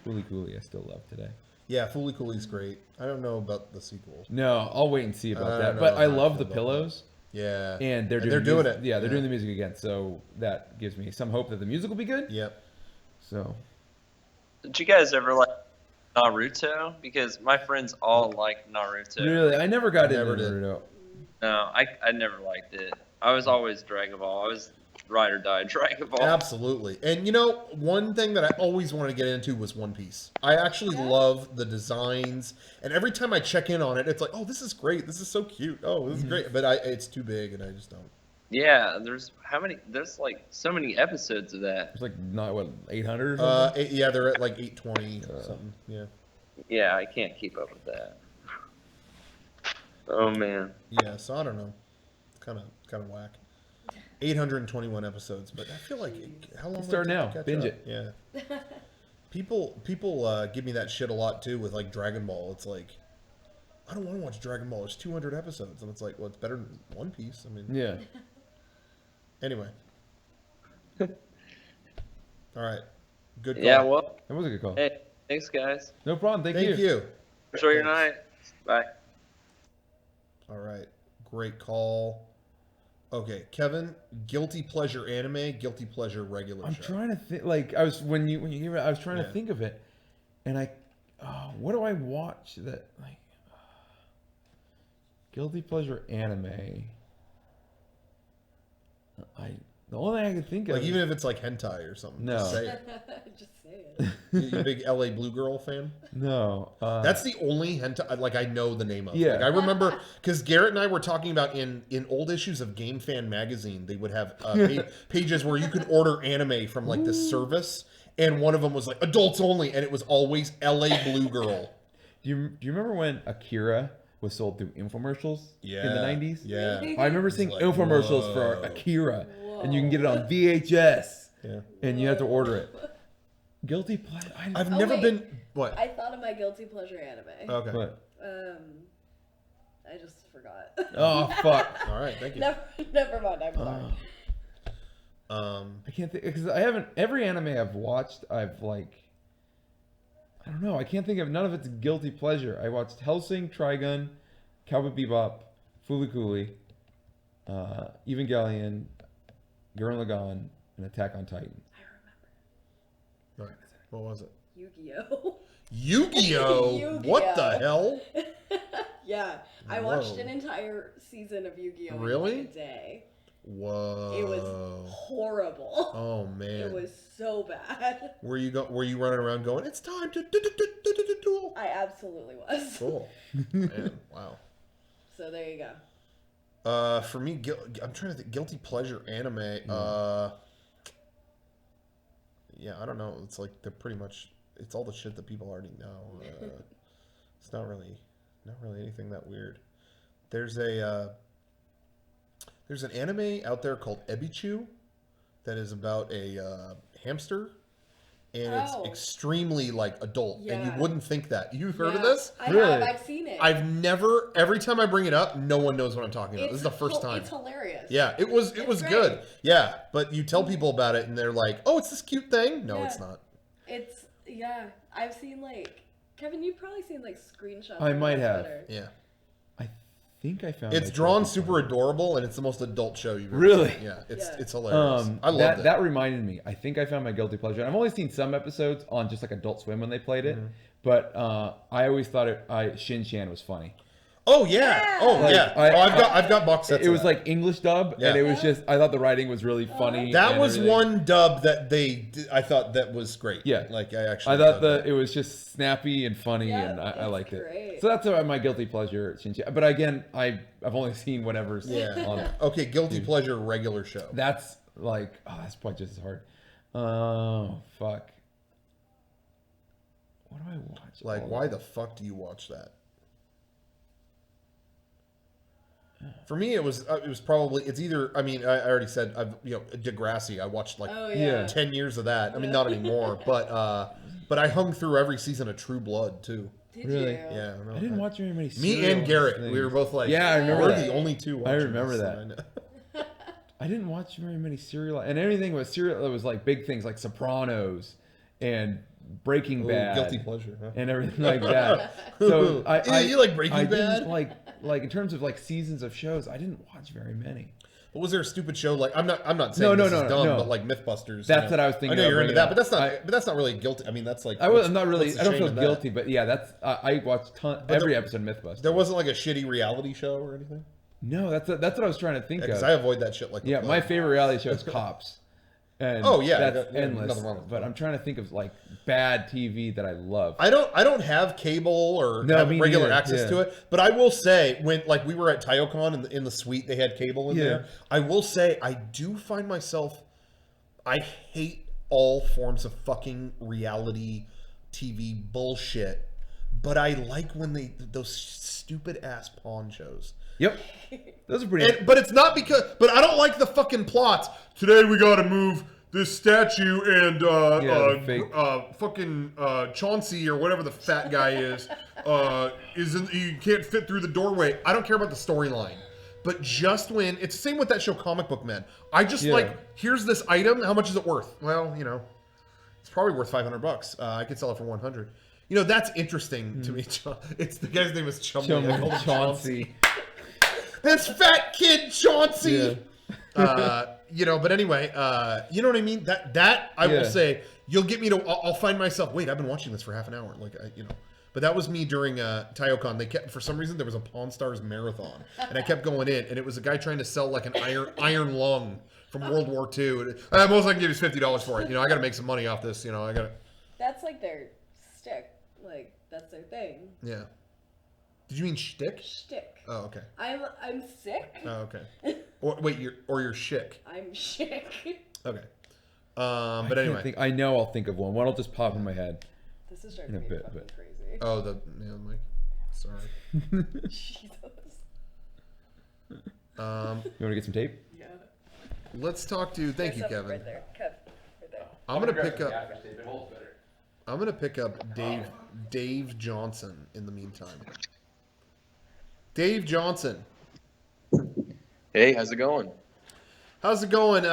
Fooly Cooly, I still love today. Yeah, Fooly Cooly's great. I don't know about the sequel. No, I'll wait and see about that. know But I how I love feel the about pillows. Yeah, And they're doing it. Yeah, they're doing the music again. So that gives me some hope that the music will be good. Yep. So. Did you guys ever like Naruto? Because my friends all like Naruto. Really, I never got into Never did. Naruto. No, I never liked it. I was always Dragon Ball. I was ride or die Dragon Ball. Absolutely. And you know, one thing that I always wanted to get into was One Piece. I actually love the designs, and every time I check in on it, it's like, oh, this is great. This is so cute. Oh, this is great. But it's too big, and I just don't. Yeah, there's like so many episodes of that. It's like not what 800 or something. Yeah, they're at like 820 something. Yeah. Yeah, I can't keep up with that. Oh man. Yeah, so I don't know. Kind of whack. 821 episodes, but I feel like how long? Start will it take now. to catch Binge up? it. Yeah. People give me that shit a lot too with like Dragon Ball. It's like I don't want to watch Dragon Ball. There's 200 episodes, and it's like, well, it's better than One Piece. I mean, Yeah. Anyway. All right. Good call. Yeah, well, That was a good call. hey, thanks guys. No problem. Thank Thank you. Enjoy your Thanks. night. Bye. All right. Great call. Okay, Kevin, guilty pleasure anime, guilty pleasure regular I'm show. trying to think. Like I was when you gave it, I was trying Yeah. to think of it, and what do I watch that like guilty pleasure anime? The only thing I can think of. Like even if it's like hentai or something. No. Just say it. Just say it. You a big LA Blue Girl fan? No. That's the only hentai like I know the name of. Yeah. Like, I remember because Garrett and I were talking about in old issues of Game Fan magazine, they would have pages where you could order anime from like this service, and one of them was like adults only, and it was always LA Blue Girl. Do you remember when Akira was sold through infomercials in the 90s? Yeah. I remember seeing like, infomercials for whoa. Akira, and you can get it on VHS, Yeah. and you have to order it. Guilty pleasure. I've Oh, never wait. been what? I thought of my guilty pleasure anime. Okay. What? I just forgot. Oh fuck. All right, thank you. Never mind. I'm sorry. I can't think because I haven't every anime I've watched. I've like, I don't know. I can't think of none of it's guilty pleasure. I watched Hellsing, Trigun, Cowboy Bebop, Fooly Cooly, Evangelion, Gurren Lagann, and Attack on Titan. All right. What was it? Yu-Gi-Oh. Yu-Gi-Oh! Yu-Gi-Oh. What the hell? Yeah, I watched Whoa. an entire season of Yu-Gi-Oh Really? in like a day. Whoa. It was horrible. Oh man. It was so bad. Were you running around going, "It's time to duel"? I absolutely was. Cool. Man, wow. So there you go. For me, I'm trying to think. Guilty pleasure anime. Yeah, I don't know. It's like they're pretty much. It's all the shit that people already know. It's not really anything that weird. There's an anime out there called Ebichu, that is about a hamster, and it's Oh. extremely like adult, and you Yeah. wouldn't think that. You've heard of Yeah, this? I Really? have. I've seen it. I've never. Every time I bring it up, no one knows what I'm talking about. This is the first time. It's hilarious. Yeah, it was It's good. great. Yeah, but you tell people about it and they're like, "Oh, it's this cute thing." No, Yeah. it's not. I've seen like Kevin. You've probably seen like screenshots. I on might have. Twitter. Yeah. I think I found. It's my drawn guilty super pleasure. adorable and it's the most adult show you've ever Really? seen. Yeah, it's Yeah. it's hilarious. I love that reminded me. I think I found my guilty pleasure. And I've only seen some episodes on just like Adult Swim when they played it, but I always thought Shin Chan was funny. Oh yeah. Oh Like, yeah. I've got box sets. It of was that. like English dub, Yeah. and it was just I thought the writing was really funny. That and was everything. one dub that I thought that was great. Yeah. Like I actually. I thought dug that. it was just snappy and funny, Yeah, and I that's liked it. great. So that's my guilty pleasure, Shin Chan. But again, I've only seen whatever's Yeah. on it. Okay, guilty pleasure regular show. That's like, that's probably just as hard. Oh, fuck. What do I watch? Like, why the fuck do you watch that? For me, it was probably it's either. I mean, I already said Degrassi. I watched like Oh Yeah. yeah. 10 years of that. I mean, not anymore, but I hung through every season of True Blood too. Did Really? you? Yeah, I didn't watch very many. Me serial and Garrett, things. we were both like, Yeah, I remember we're that. the only two. I watching remember this, that. and I know. I didn't watch very many serial, and anything was serial. It was like big things like Sopranos and Breaking Ooh, Bad, guilty pleasure, huh? and everything like that. So You like Breaking I Bad? didn't like in terms of like seasons of shows. I didn't watch very many. But was there a stupid show like I'm not saying No, this no, is dumb, no. but like MythBusters. That's what I was thinking I know of you're into bringing that, up. but that's not really guilty. I mean, that's like I'm not really. what's the I don't shame feel in that? guilty, but yeah, that's I watched every episode of MythBusters. There wasn't like a shitty reality show or anything. No, that's what I was trying to think Because of. I avoid that shit like the Yeah, plague. my favorite reality show is Cops. And Oh, yeah, that's yeah, endless. nothing wrong with But that. I'm trying to think of like bad TV that I love. I don't have cable or No, have me regular neither, access yeah. to it, but I will say when like we were at TaioCon in the suite they had cable in Yeah. there. I will say I do find myself I hate all forms of fucking reality TV bullshit, but I like when those stupid ass pawn shows. Yep, those are pretty. But it's not because. But I don't like the fucking plots. Today we got to move this statue and the fake. fucking Chauncey or whatever the fat guy is you can't fit through the doorway. I don't care about the storyline. But just when it's the same with that show Comic Book Men. I just like here's this item. How much is it worth? Well, it's probably worth $500. I could sell it for $100. That's interesting to me. It's the guy's name is Chumley. I call him Chauncey. This fat kid Chauncey. But anyway, you know what I mean? That I will say, you'll get me to. I'll find myself. Wait, I've been watching this for half an hour. But that was me during TaioCon. They kept, for some reason, there was a Pawn Stars marathon, and I kept going in, and it was a guy trying to sell like an iron lung from World War II. And, most I can give you is $50 for it. I got to make some money off this. I got to. That's like their stick. Like that's their thing. Yeah. Did you mean shtick? Shtick. Oh, okay. I'm sick. Oh, okay. Or you're shick. I'm shick. Okay. But I can't anyway. think, I know I'll think of one. One will just pop in my head. This is In a driving me bit, fucking but- crazy. Oh, the mic. Sorry. Jesus. You want to get some tape? Yeah. Let's talk to. Thank you, There's something Kevin. Right there. Kev, right there. I'm gonna pick up. I'm gonna pick up Dave Johnson in the meantime. Dave Johnson, Hey, how's it going? how's it going?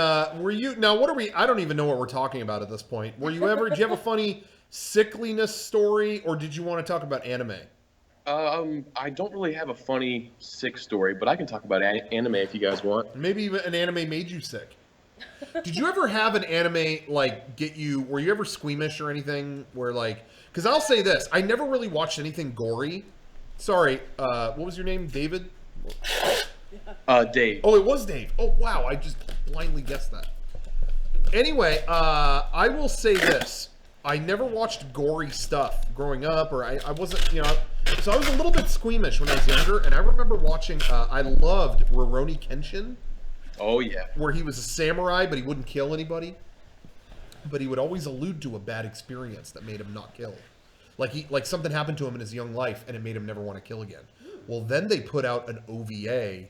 Were you now? What are we? I don't even know what we're talking about at this point. Were you ever? Did you have a funny sickliness story, or did you want to talk about anime? I don't really have a funny sick story, but I can talk about anime if you guys want. Maybe even an anime made you sick. Did you ever have an anime like get you? Were you ever squeamish or anything? Where like, because I'll say this, I never really watched anything gory. Sorry, what was your name? David? Dave. Oh, it was Dave. Oh, wow, I just blindly guessed that. Anyway, I will say this. I never watched gory stuff growing up, or I wasn't, so I was a little bit squeamish when I was younger, and I remember watching, I loved Rurouni Kenshin, Oh yeah. where he was a samurai, but he wouldn't kill anybody. But he would always allude to a bad experience that made him not kill. Like something happened to him in his young life, and it made him never want to kill again. Well, then they put out an OVA,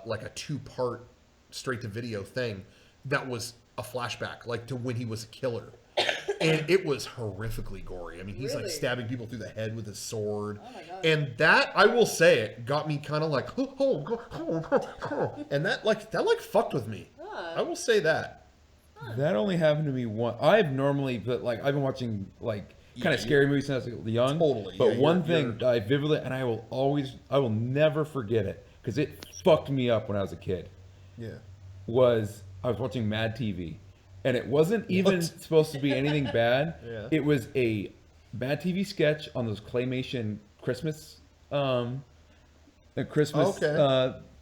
like a 2-part straight-to-video thing that was a flashback, like to when he was a killer. And it was horrifically gory. I mean, he's like Really? stabbing people through the head with his sword. Oh my God. And that, I will say it, got me kind of like, and that fucked with me. I will say that. That only happened to me once. I've normally, but like I've been watching like kind of scary movies since I was young. Totally, But yeah, one you're- thing that I vividly, and I will never forget it because it fucked me up when I was a kid. Yeah. Was I was watching Mad TV, and it wasn't even supposed to be anything bad. Yeah. It was a bad TV sketch on those claymation Christmas, Christmas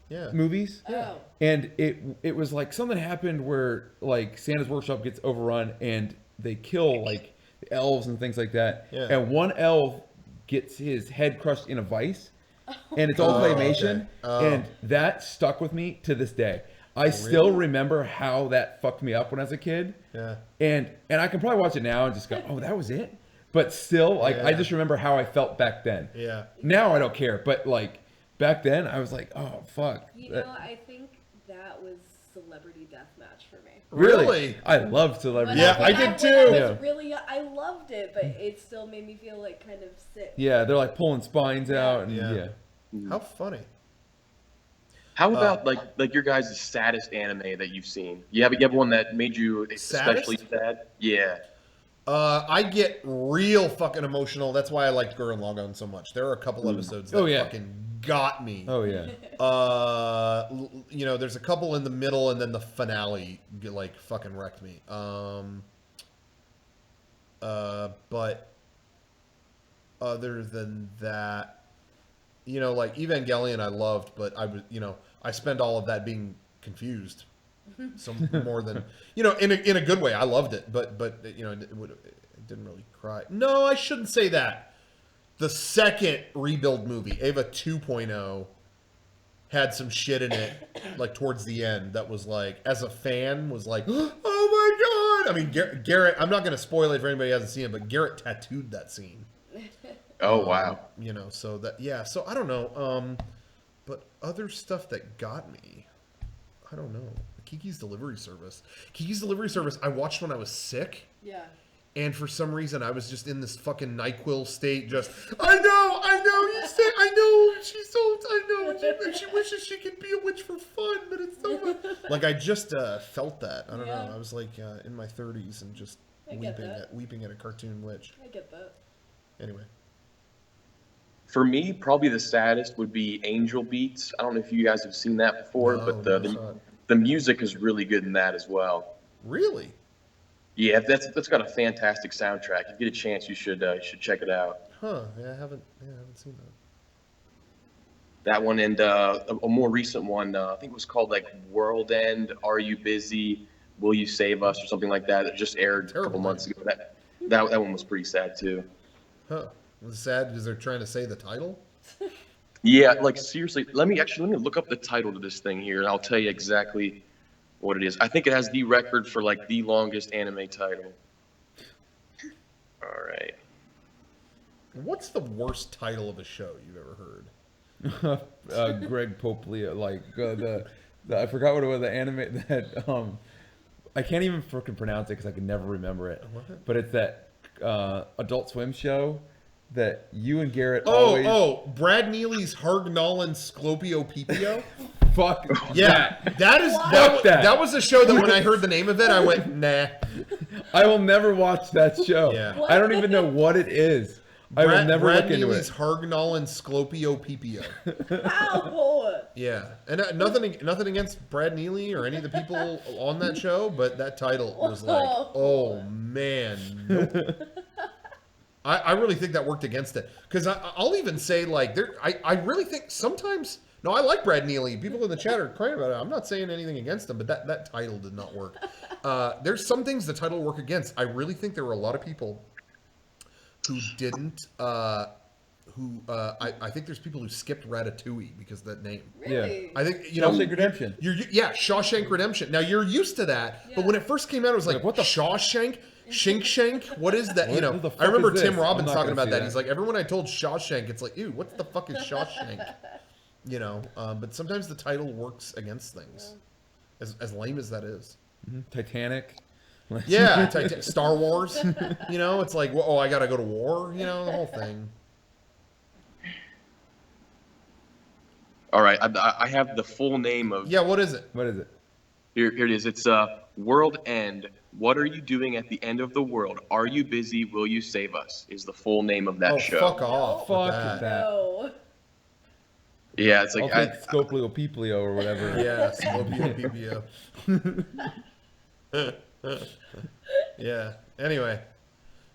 Yeah. movies. Oh. And it was like something happened where like Santa's workshop gets overrun and they kill like the elves and things like that. Yeah. And one elf gets his head crushed in a vice, and it's all claymation, and that stuck with me to this day. I still remember how that fucked me up when I was a kid. Yeah. And I can probably watch it now and just go, oh, that was it. But still, like, I just remember how I felt back then. Yeah. Now I don't care, but like back then I was like, oh fuck. You know, I think that was Celebrity Deathmatch for me. Really? I love Celebrity. Yeah, I did too. When I Yeah. was really young, I loved it, but it still made me feel like kind of sick. Yeah, they're like pulling spines out and Yeah. How funny. How about like your guys' saddest anime that you've seen? You have one that made you especially sad? Yeah. I get real fucking emotional. That's why I liked Gurren Lagann so much. There are a couple episodes that fucking got me. Oh yeah. You know, there's a couple in the middle, and then the finale like fucking wrecked me. But other than that, you know, like Evangelion, I loved, but I was, you know, I spent all of that being confused. So more than, you know, in a good way. I loved it, but you know, it didn't really cry. No, I shouldn't say that. The second Rebuild movie, Eva 2.0, had some shit in it, like towards the end, that was like, as a fan, was like, oh my god! I mean, Garrett. I'm not going to spoil it for anybody who hasn't seen it, but Garrett tattooed that scene. Oh wow. You know, so that So I don't know. But other stuff that got me, I don't know. Kiki's Delivery Service. Kiki's Delivery Service, I watched when I was sick. Yeah. And for some reason, I was just in this fucking NyQuil state. Just, I know, you say, I know, she's so, I know, she wishes she could be a witch for fun, but it's so much. Like, I just felt that. I don't know. I was like in my 30s and just weeping at a cartoon witch. I get that. Anyway. For me, probably the saddest would be Angel Beats. I don't know if you guys have seen that before, No, but never saw it. the music is really good in that as well. Really? Yeah, that's got a fantastic soundtrack. If you get a chance, you should check it out. Huh? Yeah, I haven't seen that. That one and a more recent one, I think it was called like World End. Are You Busy? Will You Save Us? Or something like that. It just aired a couple months ago. That one was pretty sad too. Huh? Was it sad because they're trying to say the title? Yeah, like seriously, let me look up the title to this thing here, and I'll tell you exactly what it is. I think it has the record for like the longest anime title. All right. What's the worst title of a show you've ever heard? Greg Poplia, like the I forgot what it was, the anime that I can't even freaking pronounce it because I can never remember it. What? But it's that Adult Swim show that you and Garrett always. Oh, Brad Neely's Hargnallen Sclopio Pipio? Fuck. Yeah, that was a show that when I heard the name of it, I went, nah. I will never watch that show. Yeah. I don't even know what it is. I will never Brad look into Neely's it. Hargnallen Sclopio Pipio. Ow! Yeah, and nothing against Brad Neely or any of the people on that show, but that title was like, oh man, nope. I really think that worked against it, because I'll even say like I really think sometimes. No, I like Brad Neely. People in the chat are crying about it. I'm not saying anything against him, but that title did not work. There's some things the title work against. I really think there were a lot of people who didn't. I think there's people who skipped Ratatouille because of that name. Really? I think, you know, Shawshank Redemption. Shawshank Redemption. Now you're used to that, but when it first came out, it was like, what the Shawshank? Shank? What is that? You know, the fuck I remember is Tim this? Robbins I'm not talking gonna about see that. that. He's like, everyone I told Shawshank, it's like, ew, what the fuck is Shawshank? You know, but sometimes the title works against things, as lame as that is. Titanic. Yeah, Star Wars. You know, it's like, oh, I gotta go to war. You know, the whole thing. All right, I have the full name of. Yeah, what is it? What is it? Here it is. It's World End. What are you doing at the end of the world? Are you busy? Will you save us? Is the full name of that show. Fuck off. with Fuck that. that. No. Yeah, it's like I'll take Scoplio Piplio or whatever. Yeah, Scopio PPO. Yeah. Anyway,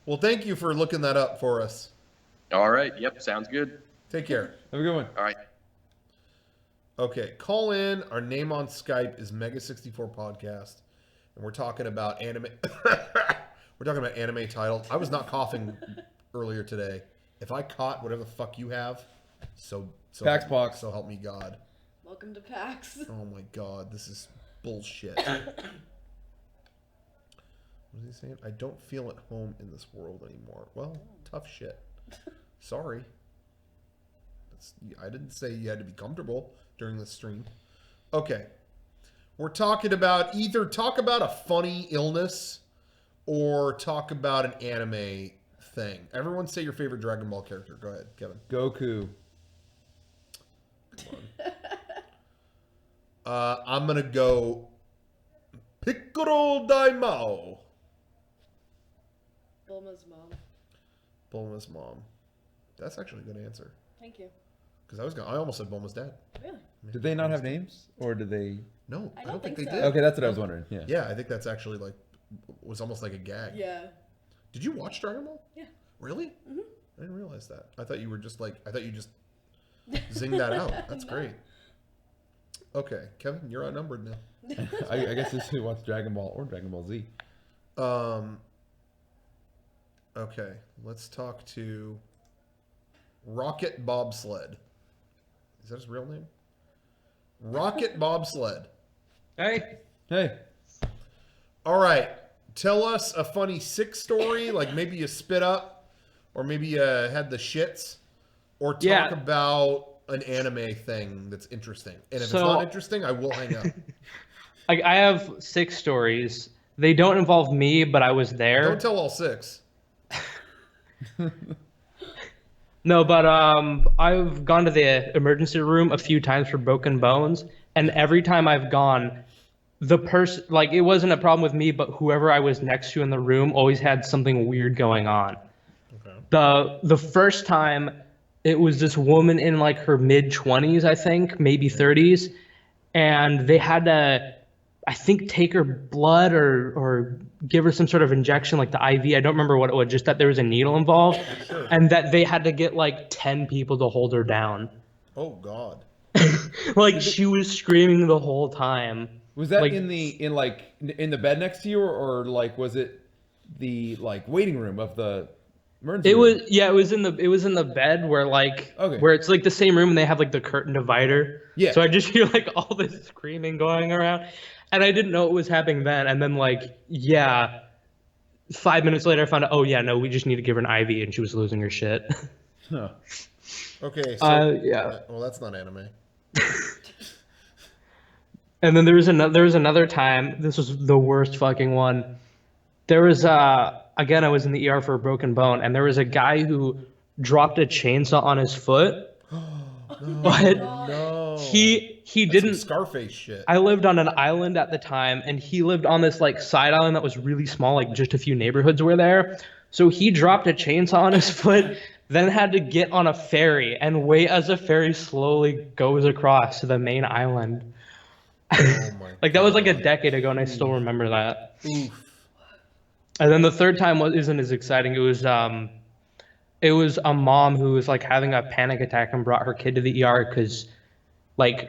Well, thank you for looking that up for us. All right. Yep. Sounds good. Take care. Have a good one. All right. Okay, call in. Our name on Skype is Mega64 Podcast, and we're talking about anime. We're talking about anime titles. I was not coughing earlier today. If I caught whatever the fuck you have, so Pax Pox. So help me God. Welcome to PAX. Oh my God, this is bullshit. What is he saying? I don't feel at home in this world anymore. Well, tough shit. Sorry. I didn't say you had to be comfortable during the stream. Okay. We're talking about either talk about a funny illness or talk about an anime thing. Everyone say your favorite Dragon Ball character. Go ahead, Kevin. Goku. Come on. I'm going to go Piccolo Daimao. Bulma's mom. Bulma's mom. That's actually a good answer. Thank you. Because I almost said Bulma's dad. Really? Did they not have names, or did they? No, I I don't don't think think they so. did. Okay, that's what I was wondering. Yeah. Yeah, I think that's actually like was almost like a gag. Yeah. Did you watch Dragon Ball? Yeah. Really? Mhm. I didn't realize that. I thought you were just like I thought you just zinged that out. That's No. great. Okay, Kevin, you're outnumbered now. I guess this is who wants Dragon Ball or Dragon Ball Z. Okay, let's talk to Rocket Bobsled. Is that his real name? Rocket Bobsled. Hey. Hey. All right. Tell us a funny sick story, like maybe you spit up, or maybe you had the shits, or talk about an anime thing that's interesting. And if it's not interesting, I will hang up. I have 6 stories. They don't involve me, but I was there. Don't tell all 6. No, but I've gone to the emergency room a few times for broken bones, and every time I've gone, the person, like, it wasn't a problem with me, but whoever I was next to in the room always had something weird going on. Okay. The first time, it was this woman in like her mid-20s, I think, maybe 30s, and they had to, I think, take her blood or give her some sort of injection, like the IV. I don't remember what it was, just that there was a needle involved, and that they had to get like 10 people to hold her down. Oh God. Like, she was screaming the whole time. Was that like, in the bed next to you, or like was it the like waiting room of the emergency room? It was in the bed where like Okay. where it's like the same room and they have like the curtain divider. Yeah. So I just hear like all this screaming going around, and I didn't know it was happening then. And then 5 minutes later I found out, oh yeah, no, we just need to give her an IV, and she was losing her shit. Huh. Okay. So Yeah. Well, that's not anime. And then there was another time. This was the worst fucking one. There was again, I was in the ER for a broken bone, and there was a guy who dropped a chainsaw on his foot. But No. he That's didn't. some Scarface shit. I lived on an island at the time, and he lived on this like side island that was really small, like just a few neighborhoods were there. So he dropped a chainsaw on his foot, then had to get on a ferry and wait as a ferry slowly goes across to the main island. Oh my Like, that was like a God. decade ago, and I still remember that. Oof. And then the third time isn't as exciting. It was a mom who was like having a panic attack and brought her kid to the ER because like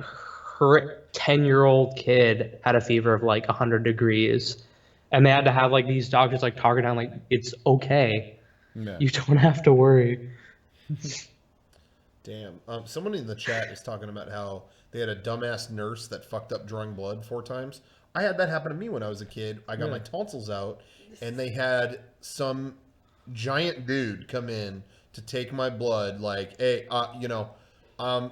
her 10-year-old kid had a fever of like 100 degrees, and they had to have like these doctors like talk her down, like, it's okay, Yeah. you don't have to worry. Damn. Someone in the chat is talking about how they had a dumbass nurse that fucked up drawing blood 4 times. I had that happen to me when I was a kid. I got my tonsils out, and they had some giant dude come in to take my blood. Like, hey,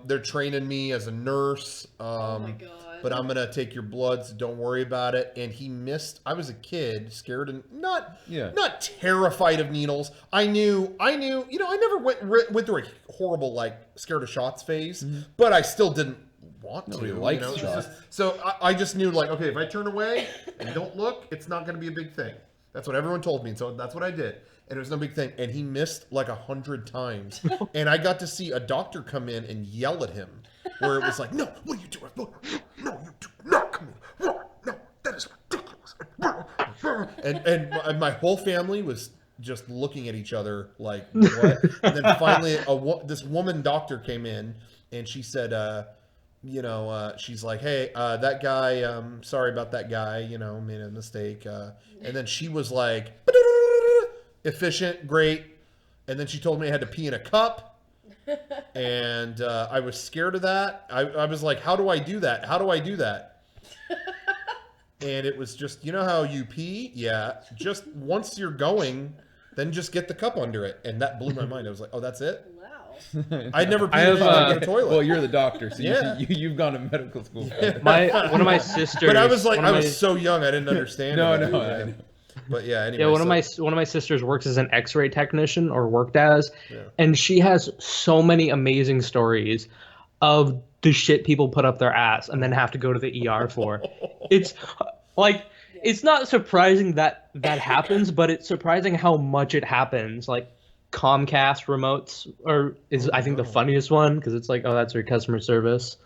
they're training me as a nurse. Oh my God. But I'm gonna take your blood, so don't worry about it. And he missed. I was a kid, scared and not terrified of needles. I knew. I never went through a horrible like scared of shots phase, but I still didn't want Nobody to. likes It's shots. so I just knew, like, okay, if I turn away and don't look, it's not gonna be a big thing. That's what everyone told me, so that's what I did. And it was no big thing. And he missed like 100 times. And I got to see a doctor come in and yell at him, where it was like, no, what are you doing? No, you do not come in. No, that is ridiculous. And my whole family was just looking at each other like, what? And then finally, this woman doctor came in, and she said, she's like, hey, that guy, sorry about that guy, made a mistake. And then she was like, efficient, great. And then she told me I had to pee in a cup. And I was scared of that. I was like, how do I do that? How do I do that? And it was just, you know how you pee? Yeah. Just once you're going, then just get the cup under it. And that blew my mind. I was like, oh, that's it? Wow. I'd never peed in the toilet. Well, you're the doctor, so Yeah. you've gone to medical school. One of my sisters. But I was like, I was so young, I didn't understand. No, it. no. Yeah. I know. But yeah, anyway. Yeah, one of my sisters works as an X-ray technician, or worked as, and she has so many amazing stories of the shit people put up their ass and then have to go to the ER for. It's like, it's not surprising that happens, but it's surprising how much it happens. Like Comcast remotes is I think the funniest one, because it's like, oh, that's your customer service.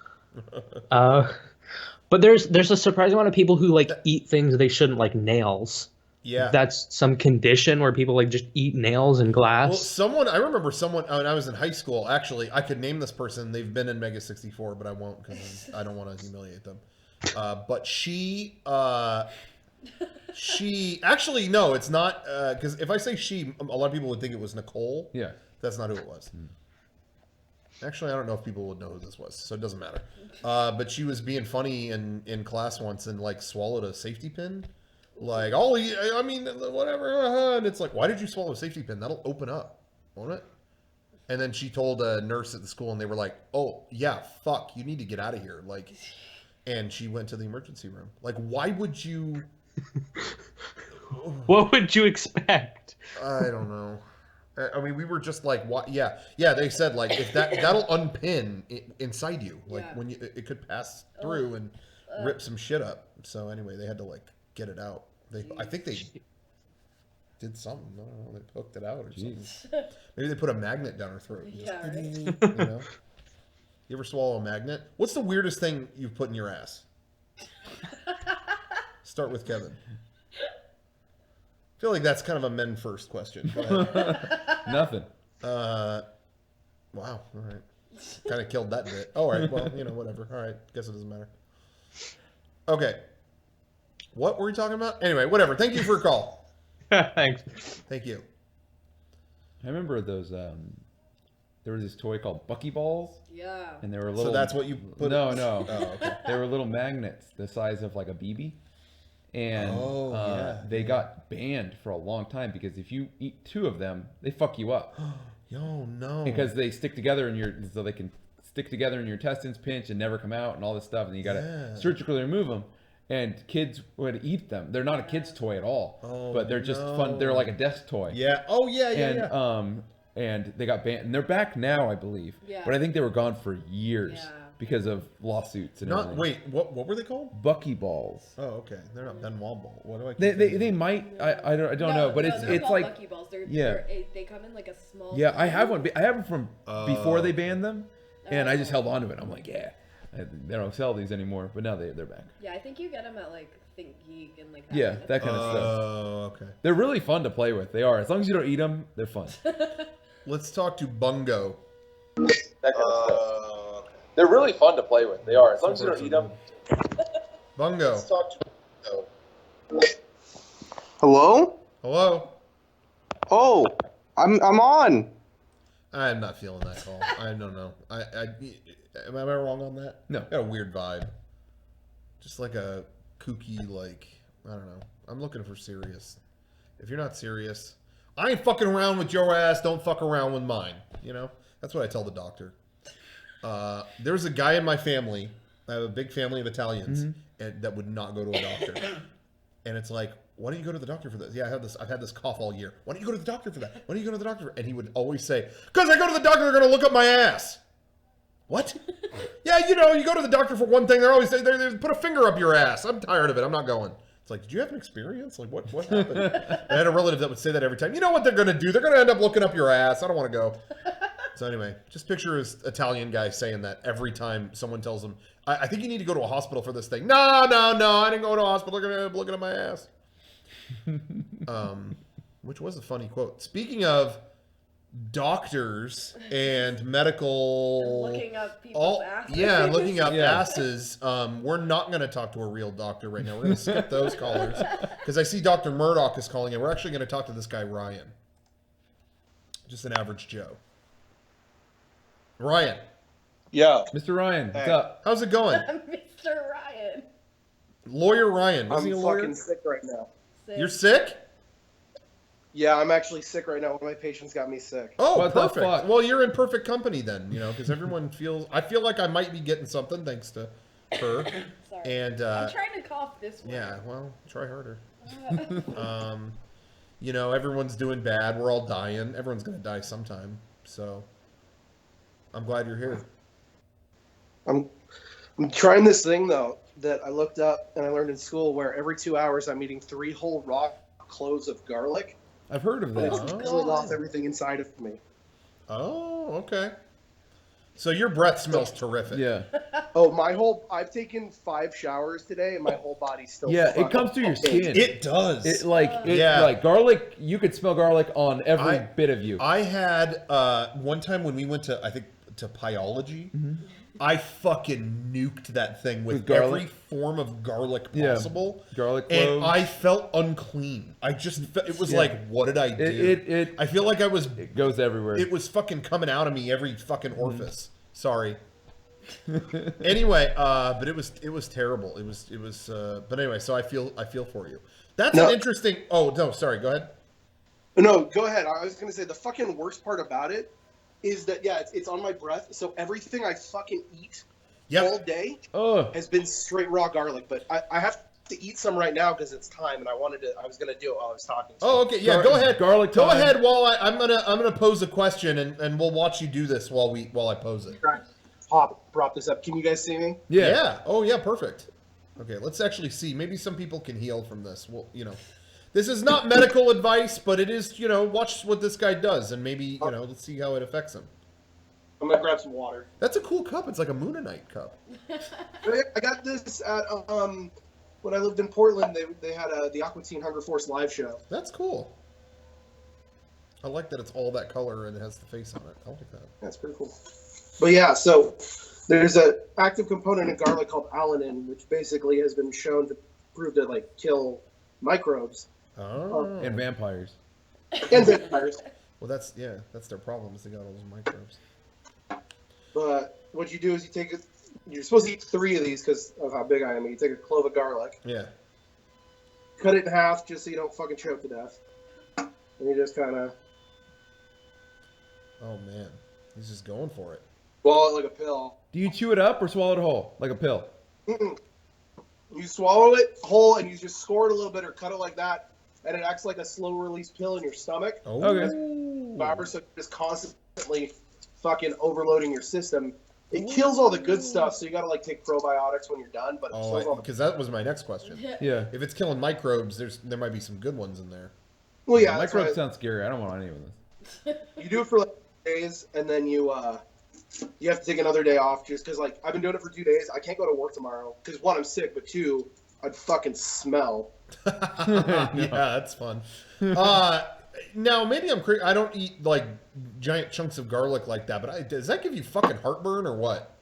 But there's a surprising amount of people who like eat things they shouldn't, like nails. Yeah. That's some condition where people like just eat nails and glass. Well, I remember someone, when I was in high school, actually, I could name this person. They've been in Mega 64, but I won't because I don't want to humiliate them. But she actually, no, it's not, because if I say she, a lot of people would think it was Nicole. Yeah. That's not who it was. Actually, I don't know if people would know who this was, so it doesn't matter. But she was being funny in class once and like swallowed a safety pin. Like, whatever. And it's like, why did you swallow a safety pin? That'll open up, won't it? And then she told a nurse at the school, and they were like, oh, yeah, fuck, you need to get out of here. Like, and she went to the emergency room. Like, why would you... What would you expect? I don't know. I mean, we were just like, what? Yeah, they said, like, if that'll unpin inside you. Like, when it could pass through and rip some shit up. So anyway, they had to, like, get it out. I think they did something. I don't know. They hooked it out or something. Maybe they put a magnet down her throat. Just, You ever swallow a magnet? What's the weirdest thing you've put in your ass? Start with Kevin. I feel like that's kind of a men first question. Go ahead. Nothing. Wow. All right. Kind of killed that bit. All right. Well, whatever. All right. Guess it doesn't matter. Okay. What were we talking about? Anyway, whatever. Thank you for your call. Thanks. Thank you. I remember those. There was this toy called Buckyballs. Yeah. And they were little. So that's what you put. No. Oh, okay. They were little magnets the size of like a BB. And they got banned for a long time because if you eat 2 of them, they fuck you up. Yo, no. Because they stick together so they can stick together in your intestines, pinch, and never come out, and all this stuff, and you gotta surgically remove them. And kids would eat them. They're not a kid's toy at all, but they're just fun. They're like a desk toy. Yeah. Oh yeah. And they got banned, and they're back now, I believe. Yeah. But I think they were gone for years because of lawsuits and everything. Wait, what were they called? Buckyballs. Oh, okay. They're not Benoit ball. What do I? They might. I don't know, but it's like Buckyballs. They come in like a small. Yeah, I have one. I have them from before they banned them, and I just held on to it. I'm like, yeah. They don't sell these anymore, but now they're back. Yeah, I think you get them at like Think Geek and like that. Yeah, that kind of stuff. Oh, okay. They're really fun to play with. They are. As long as you don't eat them, they're fun. Let's talk to Bungo. That kind of stuff. They're really fun to play with. They are. As long as you don't eat them. Bungo. Let's talk to Bungo. Hello? Hello. Oh, I'm on. I'm not feeling that call. I don't know. Am I wrong on that? No. Got a weird vibe. Just like a kooky, like, I don't know. I'm looking for serious. If you're not serious, I ain't fucking around with your ass. Don't fuck around with mine. That's what I tell the doctor. There's a guy in my family. I have a big family of Italians and that would not go to a doctor. And it's like, why don't you go to the doctor for this? Yeah, I've had this cough all year. Why don't you go to the doctor for that? Why don't you go to the doctor? And he would always say, because I go to the doctor, they're going to look up my ass. What? Yeah, you go to the doctor for one thing. They're always they put a finger up your ass. I'm tired of it. I'm not going. It's like, did you have an experience? Like, what happened? I had a relative that would say that every time. You know what they're going to do? They're going to end up looking up your ass. I don't want to go. So anyway, just picture this Italian guy saying that every time someone tells him, I think you need to go to a hospital for this thing. No, I didn't go to a hospital. They're going to be looking at my ass. which was a funny quote. Speaking of doctors and medical, Looking up people's asses. yeah, looking up Yeah. asses. We're not going to talk to a real doctor right now. We're going to skip those callers because I see Dr. Murdoch is calling in. We're actually going to talk to this guy Ryan, just an average Joe. Ryan, Yeah. Mr. Ryan, what's Hey. up? how's it going? Mr. Ryan. Lawyer Ryan, was I'm he a lawyer? fucking sick right now. You're sick? Yeah, I'm actually sick right now. One of my patients got me sick. Oh, What the perfect. fuck? Well, you're in perfect company then, because everyone feels. I feel like I might be getting something thanks to her. Sorry. And I'm trying to cough this way. yeah, well, try harder. Everyone's doing bad. We're all dying. Everyone's gonna die sometime. So, I'm glad you're here. I'm trying this thing though that I looked up and I learned in school where every 2 hours I'm eating 3 whole raw cloves of garlic. I've heard of And this. it's killing off everything inside of me. Oh, okay. So your breath smells terrific. Yeah. Oh, I've taken 5 showers today and my whole body's still Yeah, it fucking comes through your okay. skin. It does. Yeah. Like garlic, you could smell garlic on every bit of you. I had one time when we went to Pyology, I fucking nuked that thing with garlic? every form of garlic Yeah. possible. Garlic And cloves. I felt unclean. It was Yeah. like, what did I do? It I feel like it goes everywhere. it was fucking coming out of me every fucking orifice. Sorry. Anyway, but it was terrible. It was but anyway, so I feel for you. That's No. an interesting. Oh, no, sorry, go ahead. No, go ahead. I was gonna say the fucking worst part about it is that it's on my breath. So everything I fucking eat all day Oh, has been straight raw garlic. But I have to eat some right now because it's time, and I was gonna do it while I was talking. Oh, okay. Yeah, Gar- go ahead. garlic Go time. ahead while I'm gonna pose a question and we'll watch you do this while I pose it. Prop this up. Can you guys see me? yeah. Oh yeah, perfect. Okay, let's actually see. Maybe some people can heal from this. Well, this is not medical advice, but it is, watch what this guy does and maybe, let's see how it affects him. I'm gonna grab some water. That's a cool cup. It's like a Moonanite cup. I got this at when I lived in Portland. They had the Aqua Teen Hunger Force live show. That's cool. I like that it's all that color and it has the face on it. I like that. That's pretty cool. But yeah, so there's an active component in garlic called alanine, which basically has been shown to prove to kill microbes Oh. And vampires. and vampires. Well, that's their problem is they got all those microbes. But what you do is you're supposed to eat 3 of these because of how big I am. You take a clove of garlic, Yeah. cut it in half just so you don't fucking choke to death, and you just kind of Oh man, he's just going for it. swallow it like a pill. Do you chew it up or swallow it whole like a pill? Mm-mm. You swallow it whole and you just score it a little bit or cut it like that, and it acts like a slow release pill in your stomach. Oh. Okay. So you're just constantly fucking overloading your system. It kills all the good stuff, so you gotta take probiotics when you're done. But it kills all the because that was my next question. Yeah. If it's killing microbes, there might be some good ones in there. well, yeah. that's Microbes why sound scary. I don't want any of this. you do it for days, and then you have to take another day off just because I've been doing it for 2 days. I can't go to work tomorrow because 1, I'm sick, but 2, I'd fucking smell. Yeah, that's fun. Now maybe I'm crazy. I don't eat giant chunks of garlic like that, but does that give you fucking heartburn or what?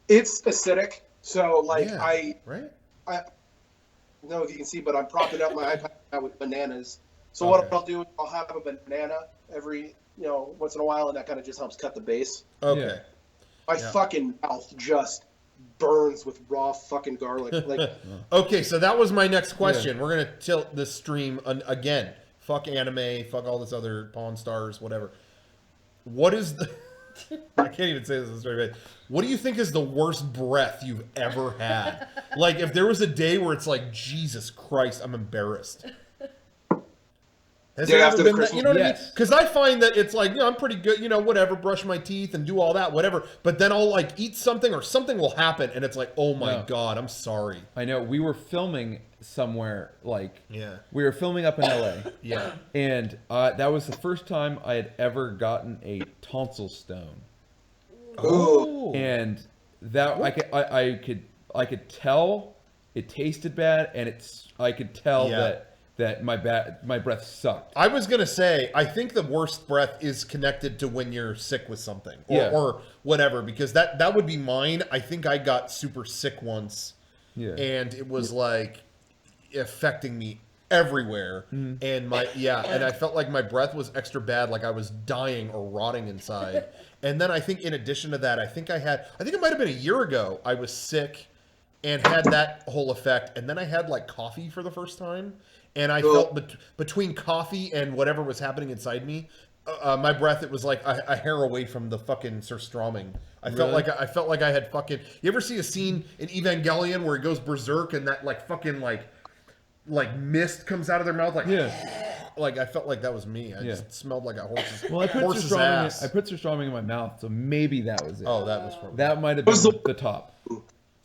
It's acidic, so Yeah, I right? don't know if you can see, but I'm propping up my iPad now with bananas. So Okay. what I'll do is I'll have a banana every once in a while, and that kind of just helps cut the base. Okay. Yeah. My Yeah. fucking mouth just burns with raw fucking garlic. Okay, so that was my next question. We're gonna tilt this stream again. Fuck anime. Fuck all this other Pawn Stars, whatever. What is the? I can't even say this in a straight face. What do you think is the worst breath you've ever had? If there was a day where it's Jesus Christ, I'm embarrassed. Has Day there after ever been that? Christmas. You know what I mean? Yes. Because I find that it's I'm pretty good, whatever, brush my teeth and do all that, whatever. But then I'll eat something or something will happen and it's oh my No. God, I'm sorry. I know. We were filming somewhere Yeah. we were filming up in LA. Yeah. And that was the first time I had ever gotten a tonsil stone. Oh. And that I could tell it tasted bad, and I could tell Yeah. that that my breath sucked. I was gonna say, I think the worst breath is connected to when you're sick with something, or whatever, because that would be mine. I think I got super sick once, and it was like affecting me everywhere, and and I felt like my breath was extra bad, like I was dying or rotting inside. And then I think in addition to that, I think it might have been a year ago, I was sick and had that whole effect, and then I had like coffee for the first time. And I felt between coffee and whatever was happening inside me, my breath, it was like a hair away from the fucking surströmming. I felt like I had fucking. You ever see a scene in Evangelion where it goes berserk and that like fucking like mist comes out of their mouth, like like I felt like that was me. I just smelled like a horse's. Well, I put surströmming in my mouth, so maybe that was it. Oh, that was probably that might have been the top.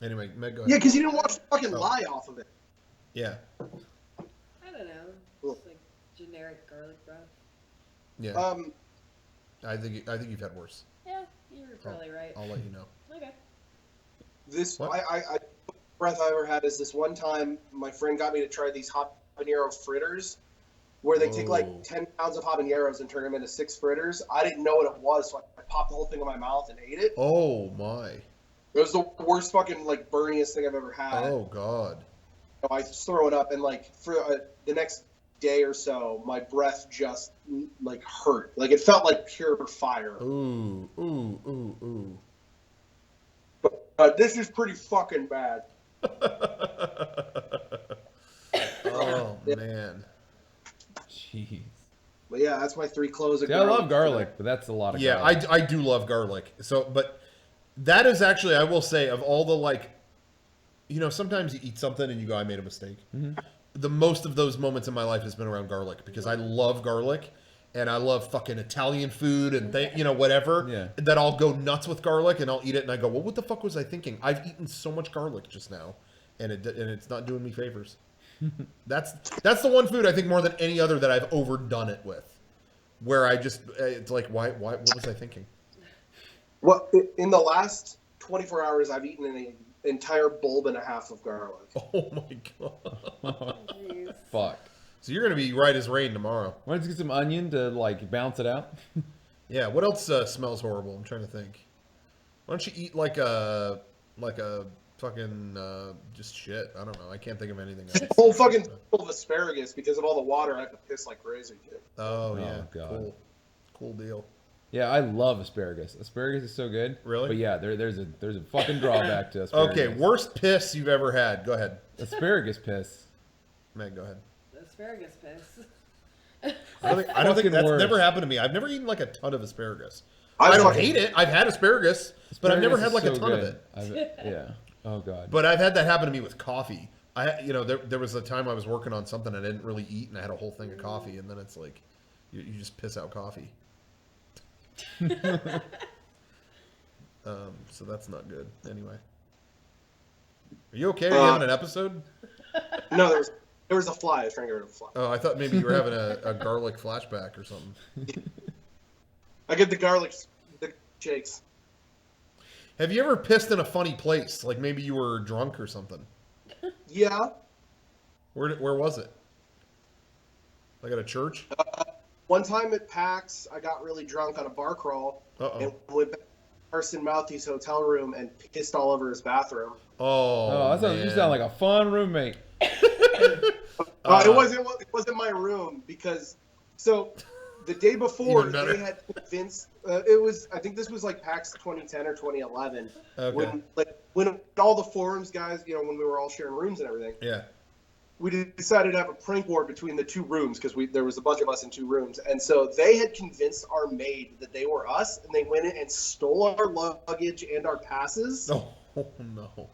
Anyway, Meg, go ahead. Yeah, because you didn't watch the fucking lie off of it. Yeah. I don't know. Just like generic garlic breath. Yeah. I think you've had worse. Yeah, you were probably right. I'll let you know. Okay. I breath I ever had is this one time my friend got me to try these habanero fritters, where they take like 10 pounds of habaneros and turn them into 6 fritters. I didn't know what it was, so I popped the whole thing in my mouth and ate it. Oh my! It was the worst fucking like burniest thing I've ever had. Oh god! I throw it up, and like for the next day or so, my breath just like hurt. Like it felt like pure fire. Ooh, ooh, ooh, ooh. But this is pretty fucking bad. Oh man. Jeez. But yeah, that's my 3 cloves of garlic. I love garlic, but that's a lot of garlic. Yeah, I do love garlic. So, but that is actually, I will say, of all the like, you know, sometimes you eat something and you go, I made a mistake. Mm-hmm. The most of those moments in my life has been around garlic, because I love garlic and I love fucking Italian food and you know, whatever. Yeah. That I'll go nuts with garlic and I'll eat it and I go, well, what the fuck was I thinking? I've eaten so much garlic just now, and it's not doing me favors. That's the one food I think more than any other that I've overdone it with, where I just, it's like, why what was I thinking? Well, in the last 24 hours, I've eaten an entire bulb and a half of garlic. Oh my god. Jeez. Fuck. So you're gonna be right as rain tomorrow. Why don't you get some onion to like bounce it out? Yeah. What else smells horrible? I'm trying to think. Why don't you eat like a fucking just shit? I don't know. I can't think of anything else. Whole fucking full of asparagus, because of all the water. I have to piss like crazy. Oh yeah. God. Cool deal. Yeah, I love asparagus. Asparagus is so good. Really? But yeah, there's a fucking drawback to asparagus. Okay, worst piss you've ever had. Go ahead. Asparagus piss. Meg, go ahead. Asparagus piss. I don't think that's never happened to me. I've never eaten like a ton of asparagus. I don't hate it. I've had asparagus, but I've never had like a ton of it. Yeah. Oh god. But I've had that happen to me with coffee. There was a time I was working on something I didn't really eat, and I had a whole thing of coffee, and then it's like, you just piss out coffee. So that's not good. Anyway, are you okay? Are you having an episode? No, there was a fly. I was trying to get rid of a fly. Oh, I thought maybe you were having a garlic flashback or something. I get the garlic shakes. Have you ever pissed in a funny place? Like maybe you were drunk or something? Yeah. Where was it? Like at a church? One time at PAX, I got really drunk on a bar crawl and went back to Carson Mouthie's hotel room and pissed all over his bathroom. Oh, you sound like a fun roommate. It wasn't my room, because the day before they had convinced I think this was like PAX 2010 or 2011 when all the forums guys, you know, when we were all sharing rooms and everything. Yeah. We decided to have a prank war between the 2 rooms, because there was a bunch of us in 2 rooms, and so they had convinced our maid that they were us, and they went in and stole our luggage and our passes. Oh no.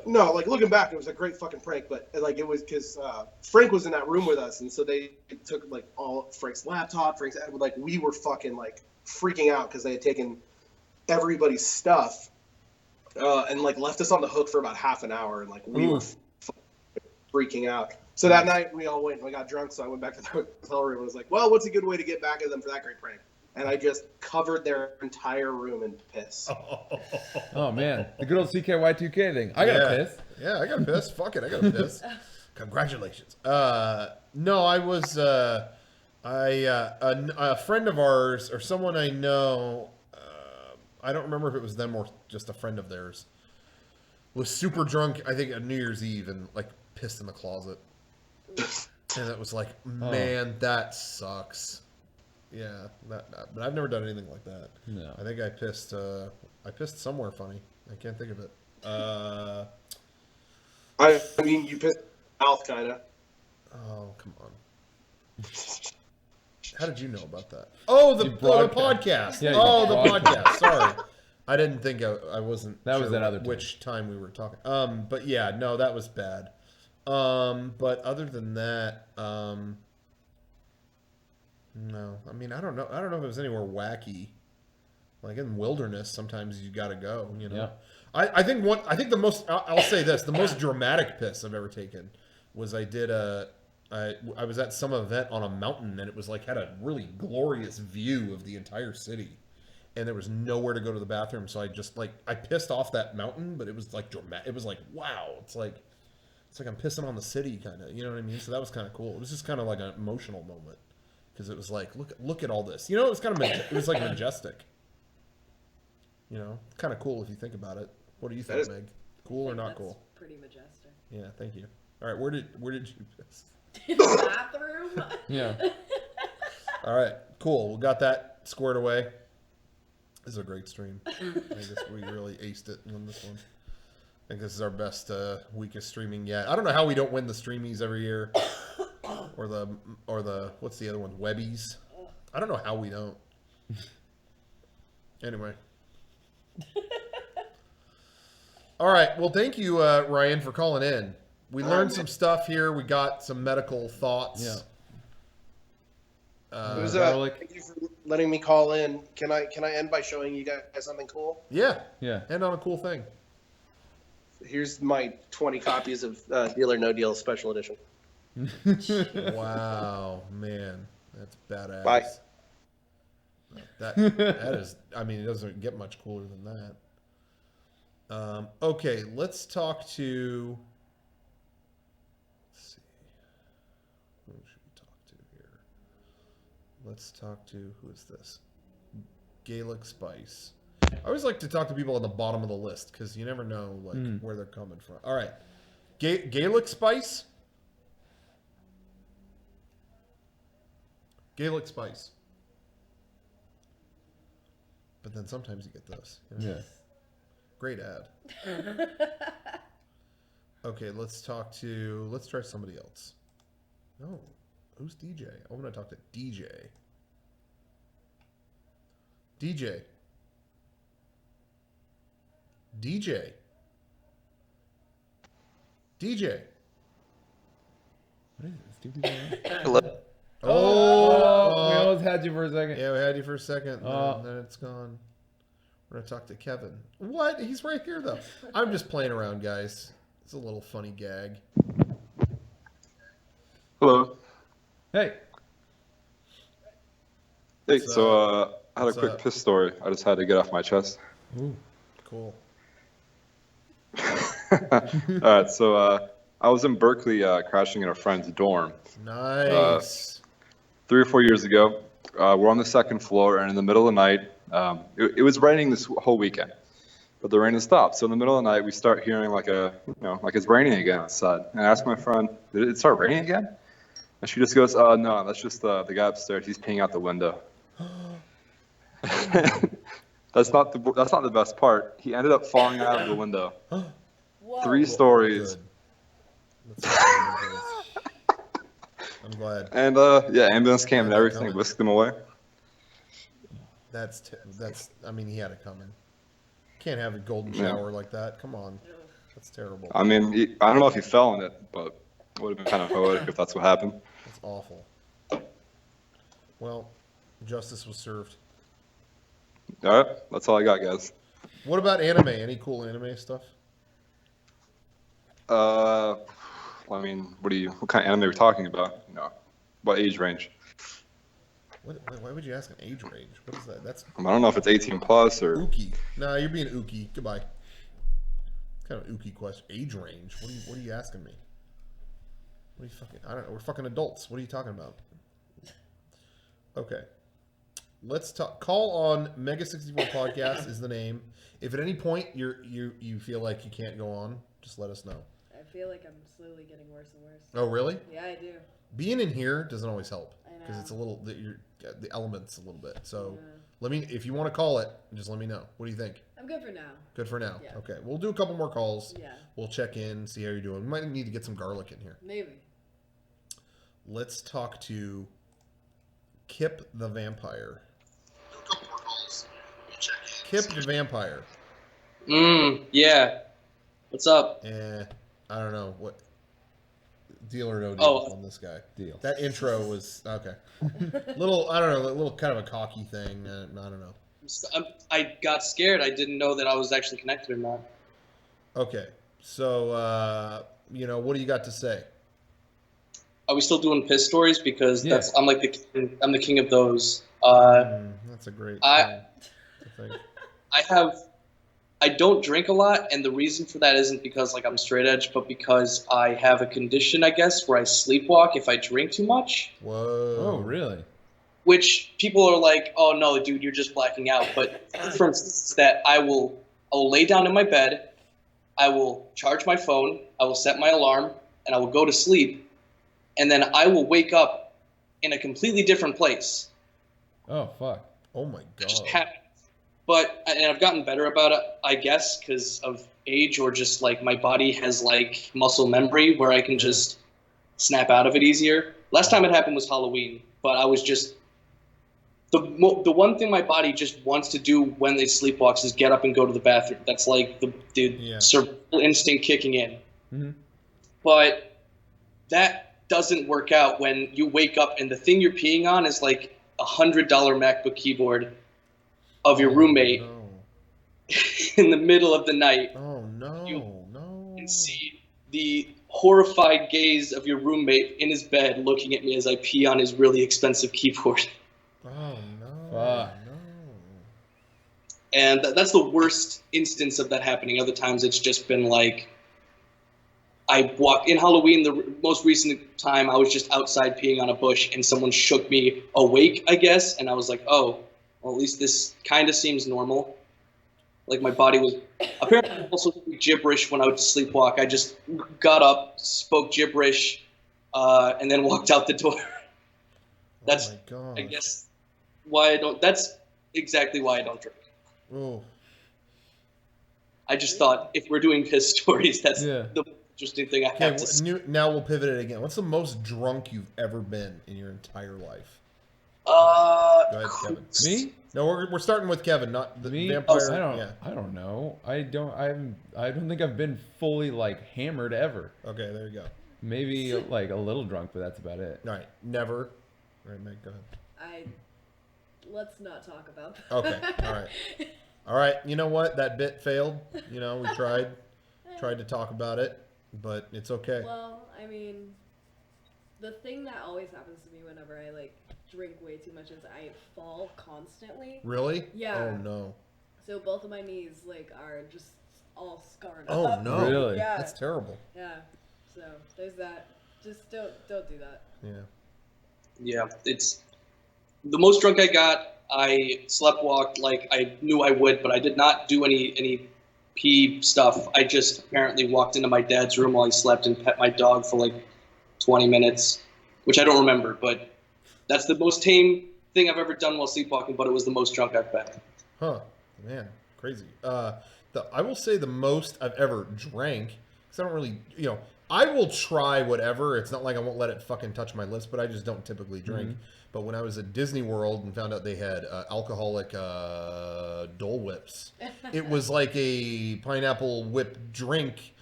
No, like looking back, it was a great fucking prank, but like it was because Frank was in that room with us, and so they took like all Frank's laptop, like we were fucking like freaking out because they had taken everybody's stuff and like left us on the hook for about half an hour, and like we were freaking out. So that night we all went and we got drunk, so I went back to the hotel room and was like, well, what's a good way to get back at them for that great prank? And I just covered their entire room in piss. Oh man, the good old CKY2K thing. I gotta piss. Yeah, I gotta piss. Fuck it, I gotta piss. Congratulations. No, I was a friend of ours or someone I know. I don't remember if it was them or just a friend of theirs. Was super drunk. I think on New Year's Eve and like pissed in the closet. And it was like, man, that sucks. Yeah, but I've never done anything like that. No. I think I pissed somewhere funny. I can't think of it. I mean, you pissed mouth, kind of. Oh, come on. How did you know about that? Oh, the podcast. Yeah, the podcast. Sorry. I didn't think I wasn't That sure was another which time we were talking. But yeah, no, that was bad. But other than that, no. I mean, I don't know. I don't know if it was anywhere wacky. Like in wilderness, sometimes you got to go, you know. Yeah. I think the most I'll say this, the most dramatic piss I've ever taken was I was at some event on a mountain and it was like had a really glorious view of the entire city. And there was nowhere to go to the bathroom, so I just I pissed off that mountain, but it was like dramatic. It was like, wow, it's like I'm pissing on the city kind of, you know what I mean? So that was kind of cool. It was just kind of like an emotional moment because it was like, look at all this. You know, it was kind of it was like majestic. You know, kind of cool if you think about it. What do you think, Meg? Cool or not cool? Pretty majestic. Yeah, thank you. All right, where did you piss? In the bathroom. Yeah. All right, cool. We got that squared away. This is a great stream. I guess we really aced it on this one. I think this is our best, weakest streaming yet. I don't know how we don't win the streamies every year, or the what's the other one? Webbies. I don't know how we don't. Anyway. All right. Well, thank you, Ryan, for calling in. We learned some stuff here. We got some medical thoughts. Yeah. Thank you for letting me call in. Can I end by showing you guys something cool? Yeah. Yeah. End on a cool thing. Here's my 20 copies of Deal or No Deal Special Edition. Wow, man, that's badass. Bye. That is. I mean, it doesn't get much cooler than that. Okay, let's talk to. Let's see. Who should we talk to here? Let's talk to who is this? Gaelic Spice. I always like to talk to people on the bottom of the list because you never know where they're coming from. All right, Gaelic Spice. Gaelic Spice. But then sometimes you get this. You know? Yeah. Great ad. Okay, let's try somebody else. No. Who's DJ? I'm going to talk to DJ. DJ. DJ. DJ. What is it? Stupid guy? Hello. Oh, we almost had you for a second. Yeah, we had you for a second, and then it's gone. We're going to talk to Kevin. What? He's right here, though. I'm just playing around, guys. It's a little funny gag. Hello. Hey. Hey, so I had a quick piss story. I just had to get off my chest. Ooh, cool. All right, so I was in Berkeley crashing in a friend's dorm. Nice. 3 or 4 years ago. We're on the second floor, and in the middle of the night, it was raining this whole weekend, but the rain has stopped. So in the middle of the night, we start hearing like it's raining again outside. And I asked my friend, "Did it start raining again?" And she just goes, "No, that's just the guy upstairs. He's peeing out the window." That's not the best part. He ended up falling out of the window. Whoa. 3 stories. I'm glad. And ambulance came and everything, whisked him away. That's. I mean, he had it coming. Can't have a golden shower like that. Come on, that's terrible. I mean, I don't know if he fell in it, but it would have been kind of poetic if that's what happened. That's awful. Well, justice was served. All right, that's all I got, guys. What about anime? Any cool anime stuff? I mean, what kind of anime are we talking about? What age range? Why would you ask an age range? What is that? That's. I don't know if it's 18 plus or. Ookie. No, you're being ookie. Goodbye. Kind of ookie question. Age range. What are you asking me? What are you fucking? I don't know. We're fucking adults. What are you talking about? Okay. Let's talk. Call on Mega 64 Podcast is the name. If at any point you feel like you can't go on, just let us know. I feel like I'm slowly getting worse and worse. Oh, really? Yeah, I do. Being in here doesn't always help I know. because it's a little the elements a little bit. So Yeah. let me, if you want to call it, just let me know. What do you think? I'm good for now. Good for now. Yeah. Okay, we'll do a couple more calls. Yeah. We'll check in, see how you're doing. We might need to get some garlic in here. Maybe. Let's talk to Kip the Vampire. Kip the Vampire. Yeah. What's up? I don't know what deal or no deal Oh. on this guy. Deal. That intro was okay. Little, I don't know, a little kind of a cocky thing. I don't know. I got scared. I didn't know that I was actually connected or not. Okay, so what do you got to say? Are we still doing piss stories? Because Yeah. I'm the king of those. That's a great thing to think. I don't drink a lot, and the reason for that isn't because like I'm straight edge, but because I have a condition, I guess, where I sleepwalk if I drink too much. Whoa. Oh, really? Which people are like, "Oh no, dude, you're just blacking out." But for instance, that I will lay down in my bed, I will charge my phone, I will set my alarm, and I will go to sleep, and then I will wake up in a completely different place. Oh, fuck. Oh my It just god. happens. But and I've gotten better about it, I guess, because of age or just like my body has like muscle memory where I can just snap out of it easier. Last time it happened was Halloween, but I was just the one thing my body just wants to do when they sleepwalks is get up and go to the bathroom. That's like the survival instinct kicking in. Mm-hmm. But that doesn't work out when you wake up and the thing you're peeing on is like $100 MacBook keyboard of your roommate in the middle of the night. Oh no, no. And see the horrified gaze of your roommate in his bed looking at me as I pee on his really expensive keyboard. Oh no. Fuck. And that's the worst instance of that happening. Other times it's just been like, I walked in Halloween, the most recent time I was just outside peeing on a bush and someone shook me awake, I guess. And I was like, oh, well, at least this kind of seems normal. Like my body was apparently also gibberish when I would sleepwalk. I just got up, spoke gibberish, and then walked out the door. That's, oh my god. I guess, why I don't. That's exactly why I don't drink. Oh. I just thought if we're doing piss stories, that's Yeah. the interesting thing I Okay, have to say. now we'll pivot it again. What's the most drunk you've ever been in your entire life? Go ahead, Kevin. Me? No, we're starting with Kevin, not the Me? vampire. Oh, I don't know. I don't think I've been fully like hammered ever. Okay, there you go. Maybe like a little drunk, but that's about it. All right, never. All right, Meg, go ahead. Let's not talk about that. Okay, all right. You know what? That bit failed. We tried to talk about it, but it's okay. Well, I mean, the thing that always happens to me whenever I like drink way too much is I fall constantly. Really? Yeah. Oh no. So both of my knees like are just all scarred Oh up. no. Really? Yeah. That's terrible. Yeah. So there's that. Just don't do that. Yeah. Yeah, it's the most drunk I got. I sleptwalked like I knew I would, but I did not do any pee stuff. I just apparently walked into my dad's room while he slept and pet my dog for like 20 minutes, which I don't remember, but that's the most tame thing I've ever done while sleepwalking, but it was the most drunk I've been. Huh. Man, crazy. I will say the most I've ever drank, because I don't really, I will try whatever. It's not like I won't let it fucking touch my lips, but I just don't typically drink. Mm-hmm. But when I was at Disney World and found out they had alcoholic Dole Whips, it was like a pineapple whip drink,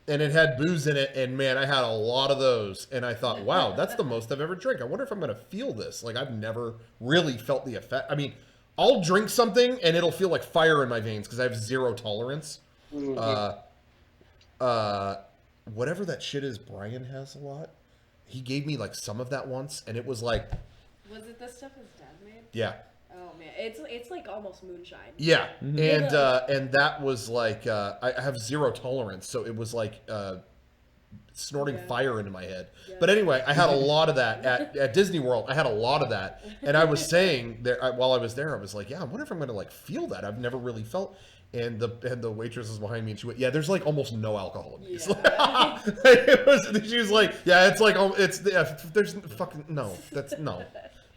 and it had booze in it, and man, I had a lot of those, and I thought, wow, that's the most I've ever drank. I wonder if I'm going to feel this. Like, I've never really felt the effect. I mean, I'll drink something, and it'll feel like fire in my veins, because I have zero tolerance. Whatever that shit is Brian has a lot, he gave me, like, some of that once, and it was like... Was it the stuff his dad made? Yeah. Oh man, it's like almost moonshine. Yeah, Mm-hmm. and that was like I have zero tolerance, so it was like snorting Yeah. fire into my head. Yeah. But anyway, I had a lot of that at Disney World. I had a lot of that, and I was saying that while I was there, I was like, yeah, I wonder if I'm going to like feel that. I've never really felt. And the waitress was behind me, and she went, yeah, there's like almost no alcohol in these. Yeah. She was like, yeah, it's like, there's fucking no, that's no.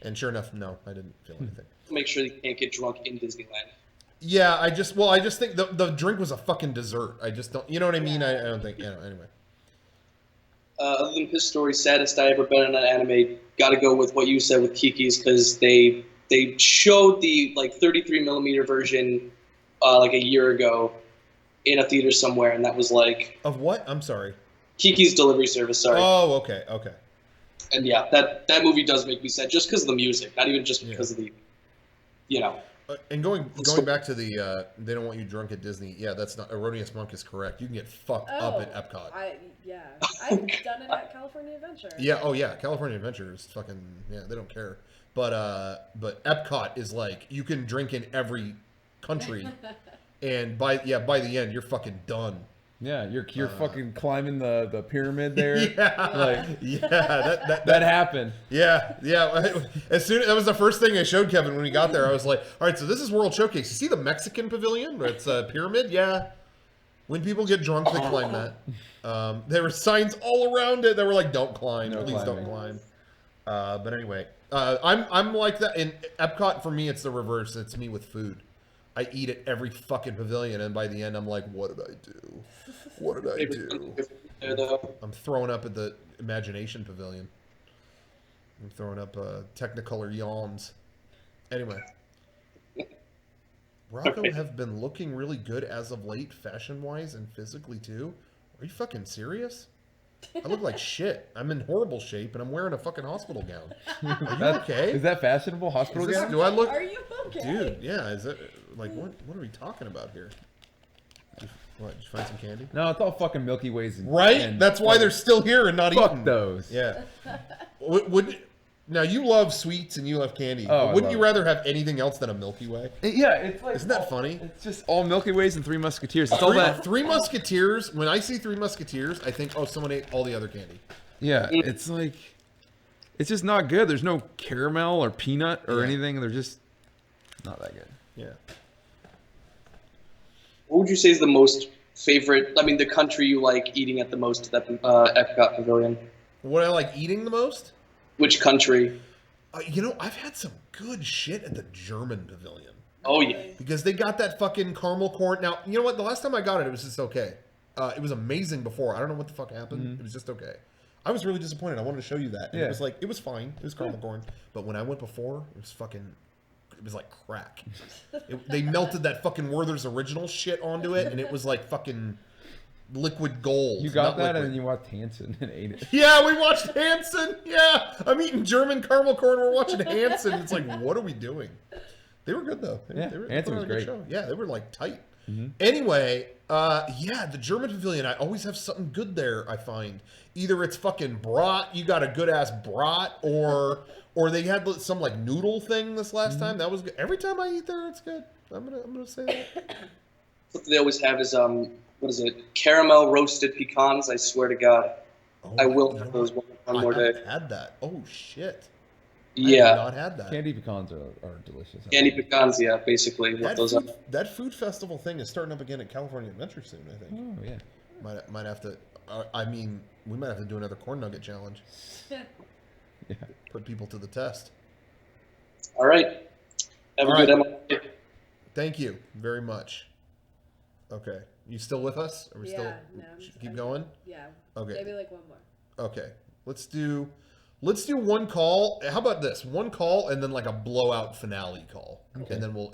And sure enough, no, I didn't feel anything. Make sure you can't get drunk in Disneyland. Yeah, I just think the drink was a fucking dessert. I just don't, you know what I mean? I don't think, anyway. Other than his story, saddest I ever been in an anime, gotta go with what you said with Kiki's, because they showed the like 33 millimeter version like a year ago in a theater somewhere, and that was like Of what? I'm sorry. Kiki's Delivery Service. Sorry. Oh, okay. And yeah, that movie does make me sad, just because of the music, not even just because of the, you know. And going back to the they don't want you drunk at Disney. Yeah, that's not Erroneous Monk is correct. You can get fucked up at Epcot. I've done it at California Adventure. Yeah, oh yeah, California Adventure is fucking they don't care. But Epcot is like you can drink in every country, and by the end you're fucking done. Yeah, you're fucking climbing the pyramid there. Yeah, that happened. Yeah. As soon that was the first thing I showed Kevin when we got there. I was like, all right, so this is World Showcase. You see the Mexican pavilion? It's a pyramid. Yeah. When people get drunk, they climb that. There were signs all around it that were like, "Don't climb, please don't climb." But anyway, I'm like that in Epcot. For me, it's the reverse. It's me with food. I eat at every fucking pavilion, and by the end, I'm like, what did I do? What did I do? I'm throwing up at the Imagination Pavilion. I'm throwing up Technicolor yawns. Anyway. Rocco have been looking really good as of late, fashion-wise and physically, too. Are you fucking serious? I look like shit. I'm in horrible shape, and I'm wearing a fucking hospital gown. Are you okay? Is that fashionable hospital gown? Do I look? Are you okay? Dude, yeah. Is that like what are we talking about here? Did you find some candy? No, it's all fucking Milky Ways. Right? That's why they're still here and not fuck eaten. Those. Yeah. Now you love sweets and you love candy. Oh, but wouldn't you rather have anything else than a Milky Way? Yeah, it's like isn't that funny? It's just all Milky Ways and Three Musketeers. It's all that. Three Musketeers. When I see Three Musketeers, I think, oh, someone ate all the other candy. Yeah, it's like, it's just not good. There's no caramel or peanut or anything. They're just not that good. Yeah. What would you say is the most favorite? I mean, the country you like eating at the most at the Epcot Pavilion. What I like eating the most? Which country? I've had some good shit at the German Pavilion. Oh yeah. Because they got that fucking caramel corn. Now, you know what? The last time I got it, it was just okay. It was amazing before. I don't know what the fuck happened. Mm-hmm. It was just okay. I was really disappointed. I wanted to show you that. And Yeah. It was like, it was fine. It was caramel corn. But when I went before, it was like crack. They melted that fucking Werther's Original shit onto it, and it was like fucking liquid gold. You got that, liquid. and then you watched Hanson and ate it. Yeah, we watched Hanson. Yeah, I'm eating German caramel corn. We're watching Hanson. It's like, what are we doing? They were good though. Hanson was great. Show. Yeah, they were like tight. Mm-hmm. Anyway, the German Pavilion. I always have something good there. I find either it's fucking brat. You got a good ass brat, or they had some like noodle thing this last time. That was good. Every time I eat there, it's good. I'm gonna say that. What they always have is what is it? Caramel roasted pecans. I swear to God, I will have those one more day. I've had that. Oh shit. Yeah. I have not had that. Candy pecans are delicious. Candy pecans, yeah, basically what those are. That food festival thing is starting up again at California Adventure soon, I think. Oh yeah. Might have to. We might have to do another corn nugget challenge. Yeah. Put people to the test. All right. Have a good MLK. Thank you very much. Okay. You still with us? Are we still? No, keep going? Yeah. Okay. Maybe like one more. Okay. Let's do one call. How about this? One call and then like a blowout finale call. Okay. And then we'll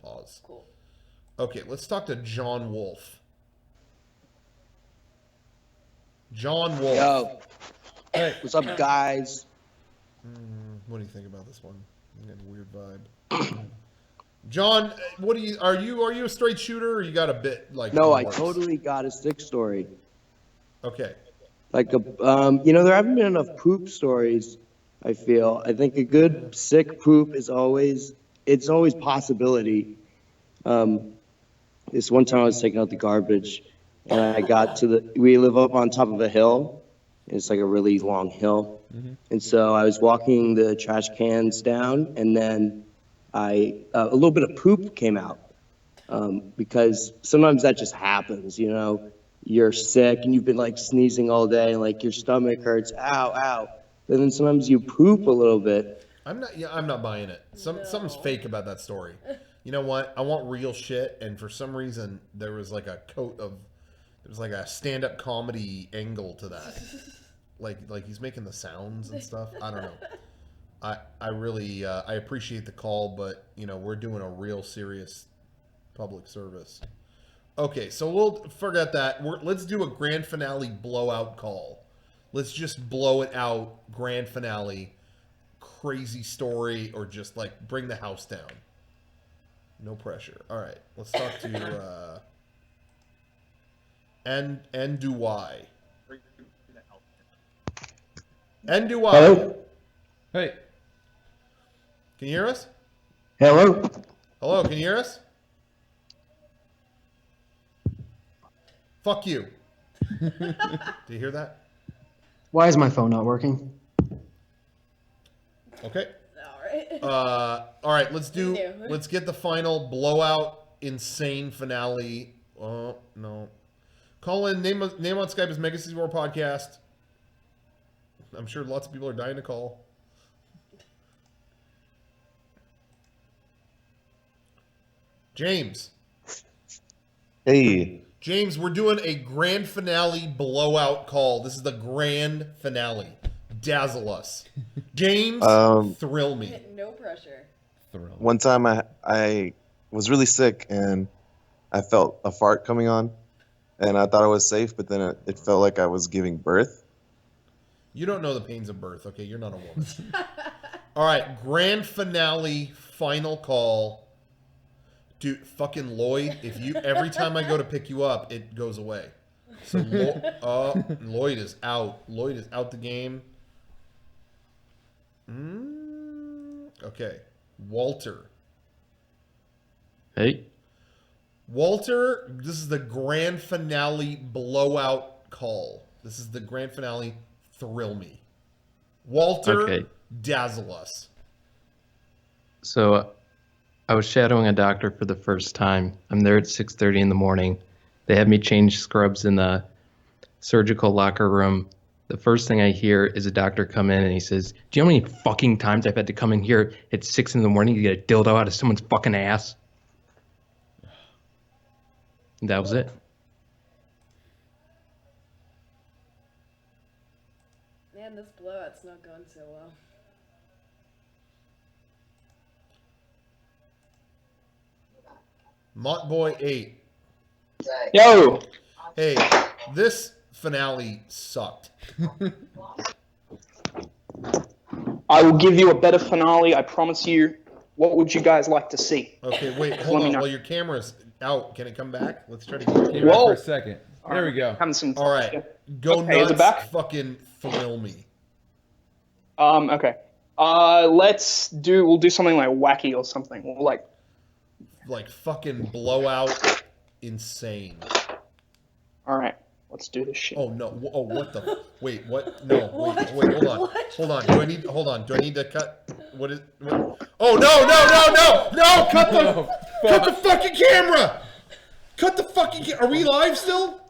pause. Cool. Okay, let's talk to John Wolf. John Wolf. Yo. Hey. What's up, guys? What do you think about this one? You got a weird vibe. John, are you a straight shooter or you got a bit like? No, I totally got a sick story. Okay. Like there haven't been enough poop stories. I feel. I think a good sick poop is always possibility. This one time I was taking out the garbage, and I got to we live up on top of a hill. It's like a really long hill. And so I was walking the trash cans down, and then a little bit of poop came out. Because sometimes that just happens, you know, you're sick and you've been like sneezing all day and like your stomach hurts, ow, ow. And then sometimes you poop a little bit. I'm not buying it. Something's fake about that story. You know what? I want real shit, and for some reason there was like a stand-up comedy angle to that. Like he's making the sounds and stuff. I don't know. I really I appreciate the call, but you know, we're doing a real serious public service. Okay, so we'll forget that. Let's do a grand finale blowout call. Let's just blow it out. Grand finale, crazy story, or just like bring the house down. No pressure. All right, let's talk to and do why. And do why. Hello. Hey. Can you hear us? Hello. Hello, can you hear us? Fuck you. Do you hear that? Why is my phone not working? Okay. All right. Let's get the final blowout, insane finale. Oh no. Call in. Name on Skype is Mega 64 Podcast. I'm sure lots of people are dying to call. James. Hey. James, we're doing a grand finale blowout call. This is the grand finale. Dazzle us. James, thrill me. No pressure. Thrill. One time I was really sick and I felt a fart coming on and I thought I was safe, but then it felt like I was giving birth. You don't know the pains of birth, okay? You're not a woman. All right, grand finale, final call. Dude, fucking Lloyd, every time I go to pick you up, it goes away. So Lloyd is out. Lloyd is out the game. Okay. Walter. Hey. Walter, this is the grand finale blowout call. This is the grand finale. Thrill me. Walter, Okay. Dazzle us. So I was shadowing a doctor for the first time. I'm there at 6:30 in the morning. They have me change scrubs in the surgical locker room. The first thing I hear is a doctor come in and he says, "Do you know how many fucking times I've had to come in here at 6 in the morning to get a dildo out of someone's fucking ass?" And that was it. Man, this blowout's not going so well. Montboy 8. Yo! Hey, this finale sucked. I will give you a better finale, I promise you. What would you guys like to see? Okay, wait, hold on. While your camera's out, can it come back? Let's try to get Came out for a second. There we go. All right, go Okay, is nuts. it back? Fucking thrill me. Okay. We'll do something like wacky or something. We'll like fucking blowout, insane. All right, let's do this shit. Oh no! Oh, what the? Wait, what? No, wait, hold on, hold on. Do I need to cut? What is? What? Oh no! Cut the fucking camera! Cut the fucking. Are we live still?